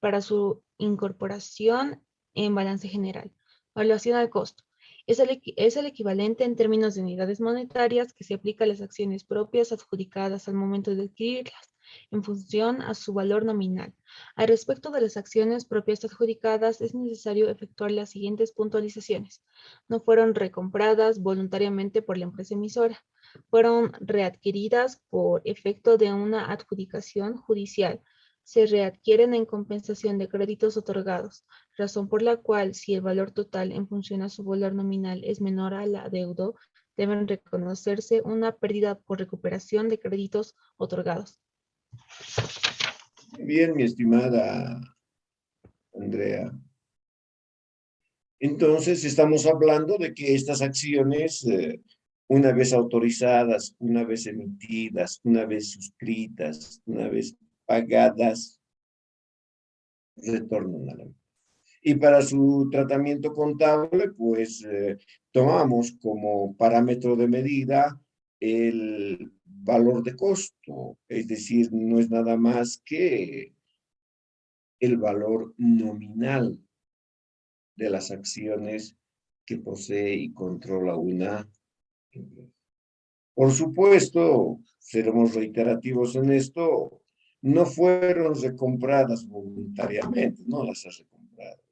para su incorporación en balance general. Valuación al costo. Es el equivalente en términos de unidades monetarias que se aplica a las acciones propias adjudicadas al momento de adquirirlas en función a su valor nominal. Al respecto de las acciones propias adjudicadas, es necesario efectuar las siguientes puntualizaciones. No fueron recompradas voluntariamente por la empresa emisora. Fueron readquiridas por efecto de una adjudicación judicial. Se readquieren en compensación de créditos otorgados, razón por la cual, si el valor total en función a su valor nominal es menor al adeudo, deben reconocerse una pérdida por recuperación de créditos otorgados. Bien, mi estimada Andrea. Entonces, estamos hablando de que estas acciones, una vez autorizadas, una vez emitidas, una vez suscritas, una vez pagadas, retornan a la empresa. Y para su tratamiento contable, pues tomamos como parámetro de medida el valor de costo, es decir, no es nada más que el valor nominal de las acciones que posee y controla una empresa. Por supuesto, seremos reiterativos en esto, no fueron recompradas voluntariamente, no las has recomprado,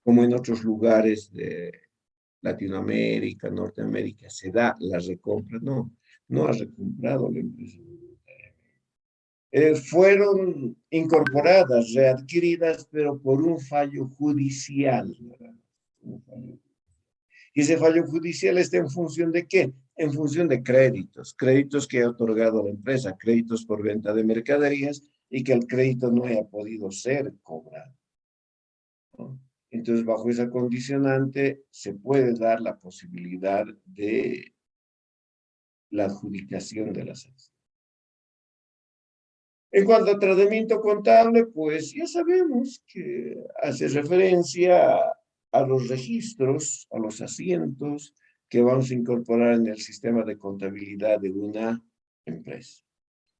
como en otros lugares de Latinoamérica, Norteamérica, se da la recompra, no, no ha recomprado la empresa. Fueron incorporadas, readquiridas, pero por un fallo judicial. Un fallo. Y ese fallo judicial está en función de qué? En función de créditos, créditos que ha otorgado la empresa, créditos por venta de mercaderías y que el crédito no haya podido ser cobrado, ¿no? Entonces, bajo esa condicionante, se puede dar la posibilidad de la adjudicación de las acciones. En cuanto a tratamiento contable, pues ya sabemos que hace referencia a los registros, a los asientos que vamos a incorporar en el sistema de contabilidad de una empresa,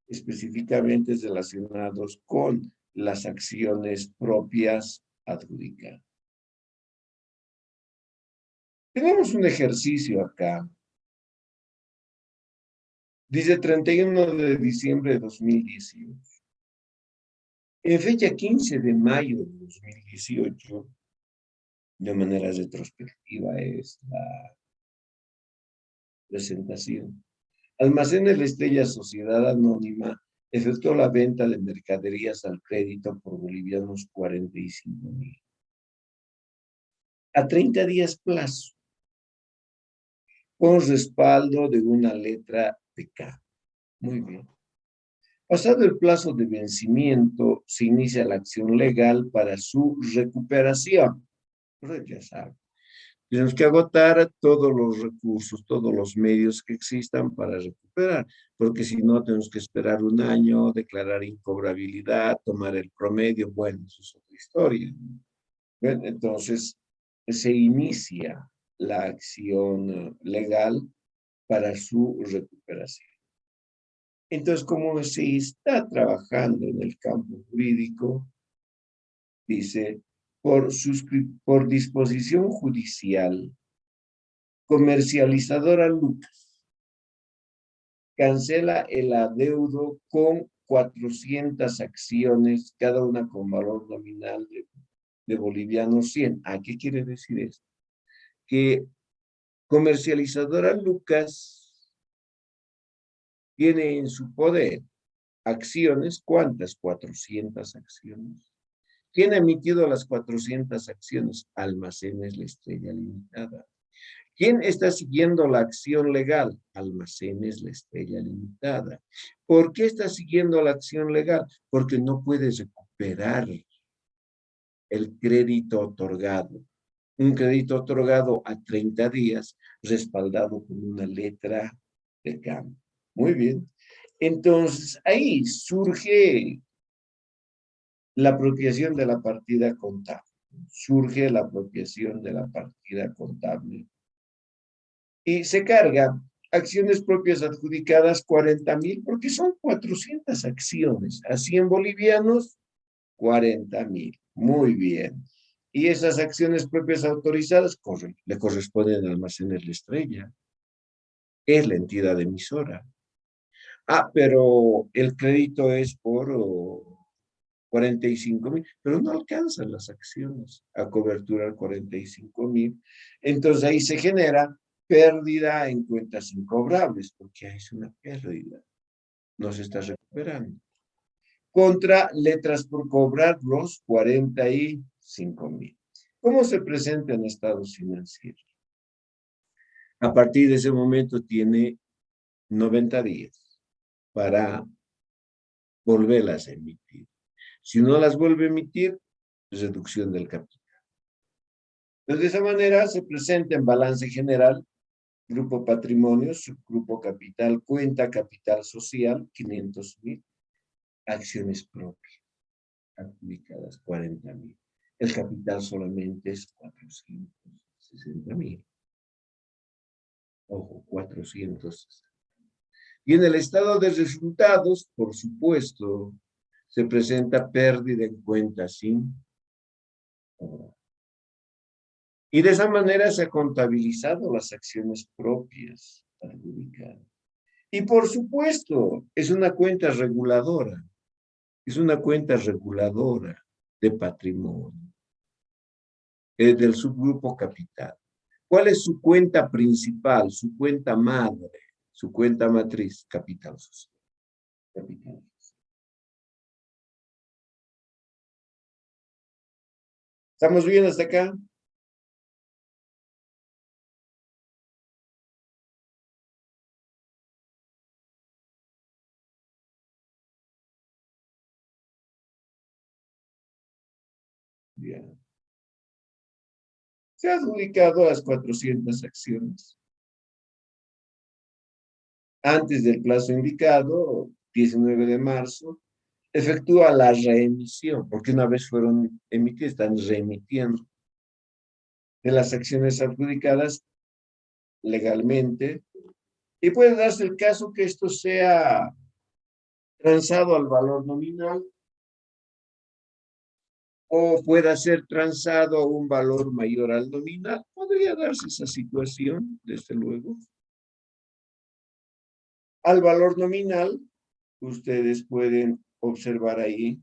específicamente relacionados con las acciones propias adjudicadas. Tenemos un ejercicio acá. Dice 31 de diciembre de 2018. En fecha 15 de mayo de 2018, de manera retrospectiva es la presentación. Almacenes La Estrella Sociedad Anónima efectuó la venta de mercaderías al crédito por bolivianos 45.000. A 30 días plazo, con respaldo de una letra de K. Muy bien. Pasado el plazo de vencimiento, se inicia la acción legal para su recuperación. Ya saben. Tenemos que agotar todos los recursos, todos los medios que existan para recuperar, porque si no tenemos que esperar un año, declarar incobrabilidad, tomar el promedio, bueno, eso es otra historia. Bueno, entonces, se inicia la acción legal para su recuperación. Entonces, como se está trabajando en el campo jurídico, dice, por disposición judicial, comercializadora Lucas cancela el adeudo con 400 acciones, cada una con valor nominal de bolivianos 100. ¿A qué quiere decir esto? Que comercializadora Lucas tiene en su poder acciones, ¿cuántas? 400 acciones. ¿Quién ha emitido las 400 acciones? Almacenes La Estrella Limitada. ¿Quién está siguiendo la acción legal? Almacenes La Estrella Limitada. ¿Por qué está siguiendo la acción legal? Porque no puede recuperar el crédito otorgado. Un crédito otorgado a 30 días, respaldado con una letra de cambio. Muy bien. Entonces, ahí surge la apropiación de la partida contable. Surge la apropiación de la partida contable. Y se carga acciones propias adjudicadas 40.000, porque son 400 acciones. A 100 bolivianos, 40.000. Muy bien. Y esas acciones propias autorizadas le corresponden a Almacenes La Estrella. Es la entidad emisora. Ah, pero el crédito es por 45.000, pero no alcanzan las acciones a coberturar 45.000. Entonces ahí se genera pérdida en cuentas incobrables, porque es una pérdida, no se está recuperando. Contra letras por cobrar, los 45.000. ¿Cómo se presenta en estados financieros? A partir de ese momento tiene 90 días para volverlas a emitir. Si no las vuelve a emitir, reducción del capital. Entonces, de esa manera se presenta en balance general, grupo patrimonio, subgrupo capital, cuenta capital social, 500.000, acciones propias. adjudicadas 40.000. El capital solamente es 460.000. Ojo, 460. Y en el estado de resultados, por supuesto, se presenta pérdida en cuenta sin cobrar. Y de esa manera se ha contabilizado las acciones propias adjudicadas. Y por supuesto, es una cuenta reguladora. Es una cuenta reguladora de patrimonio. Es del subgrupo capital. ¿Cuál es su cuenta principal, su cuenta madre, su cuenta matriz? Capital social. Capital social. ¿Estamos bien hasta acá? Bien. Se ha adjudicado las 400 acciones. Antes del plazo indicado, 19 de marzo, efectúa la reemisión, porque una vez fueron emitidas, están remitiendo de las acciones adjudicadas legalmente, y puede darse el caso que esto sea transado al valor nominal o pueda ser transado a un valor mayor al nominal. Podría darse esa situación, desde luego. Al valor nominal, ustedes pueden observar ahí.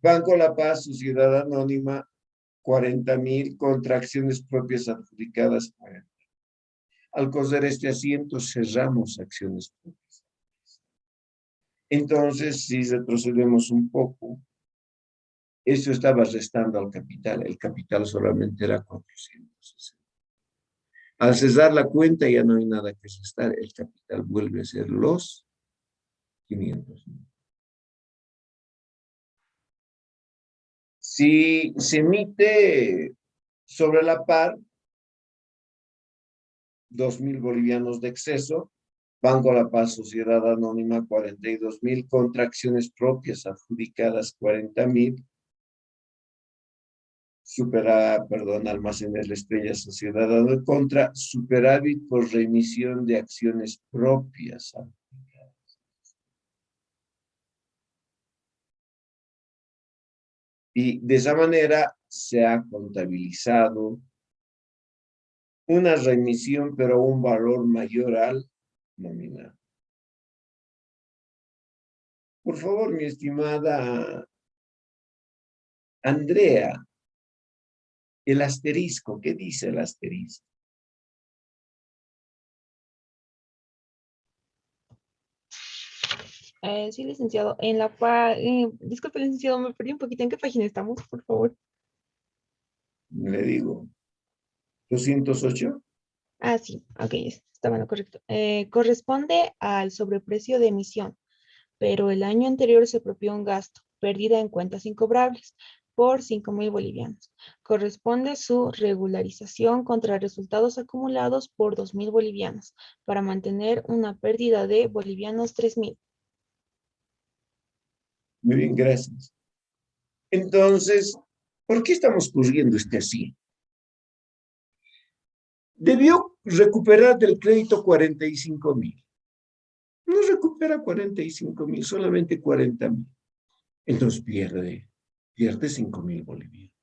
Banco La Paz, Sociedad Anónima, 40.000 contra acciones propias adjudicadas. Al coser este asiento, cerramos acciones propias. Entonces, si retrocedemos un poco, esto estaba restando al capital. El capital solamente era 460. Al cesar la cuenta ya no hay nada que restar. El capital vuelve a ser los 500. Si se emite sobre la par 2.000 bolivianos de exceso, Banco La Paz, Sociedad Anónima, 42.000, contra acciones propias adjudicadas 40.000, Almacenes La Estrella, Sociedad Anónima, contra superávit por remisión de acciones propias adjudicadas. Y de esa manera se ha contabilizado una remisión, pero a un valor mayor al nominal. Por favor, mi estimada Andrea, el asterisco, ¿qué dice el asterisco? Sí, licenciado. Disculpe, licenciado, me perdí un poquito. ¿En qué página estamos, por favor? Le digo, 208. Ah, sí, ok, estaba en lo correcto. Corresponde al sobreprecio de emisión, pero el año anterior se apropió un gasto, pérdida en cuentas incobrables, por 5.000 bolivianos. Corresponde su regularización contra resultados acumulados por 2.000 bolivianos, para mantener una pérdida de bolivianos 3.000. Muy bien, gracias. Entonces, ¿por qué estamos corriendo así? Debió recuperar del crédito 45.000. No recupera 45.000, solamente 40.000. Entonces pierde 5.000 bolivianos.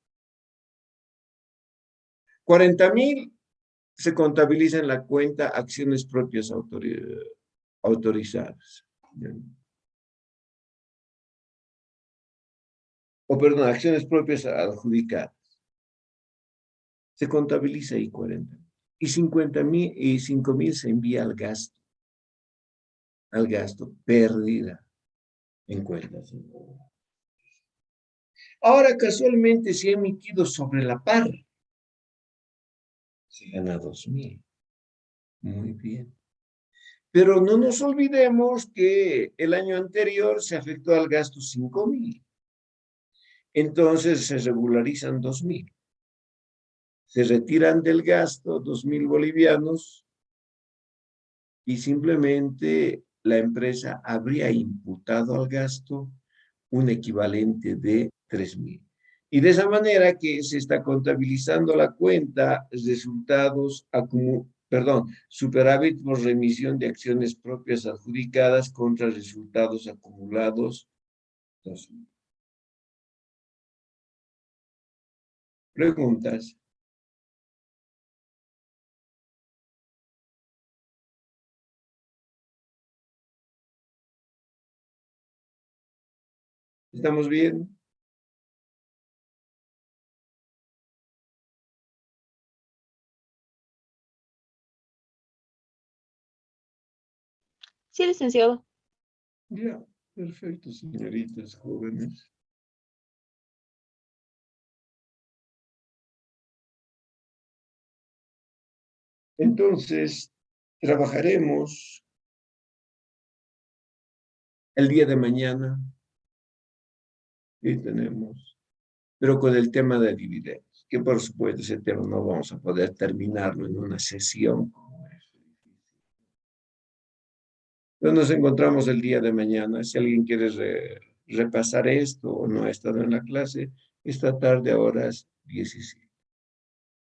40.000 se contabiliza en la cuenta acciones propias autorizadas. Perdón, acciones propias adjudicadas. Se contabiliza ahí 40. Y 50.000 y 5.000 se envía al gasto. Al gasto, pérdida en cuentas. Ahora casualmente se ha emitido sobre la par. Se gana 2.000. Muy bien. Pero no nos olvidemos que el año anterior se afectó al gasto 5.000. Entonces se regularizan 2.000. Se retiran del gasto 2.000 bolivianos y simplemente la empresa habría imputado al gasto un equivalente de 3.000. Y de esa manera que se está contabilizando la cuenta, resultados superávit por remisión de acciones propias adjudicadas contra resultados acumulados. Preguntas. ¿Estamos bien? Sí, licenciado. Ya, perfecto, señoritas jóvenes. Entonces, trabajaremos el día de mañana y tenemos, pero con el tema de dividendos, que por supuesto ese tema no vamos a poder terminarlo en una sesión como esta. Entonces nos encontramos el día de mañana. Si alguien quiere repasar esto o no ha estado en la clase, esta tarde a horas 17.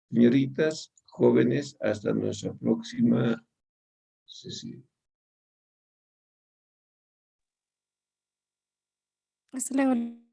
Señoritas, jóvenes, hasta nuestra próxima sesión. Hasta luego.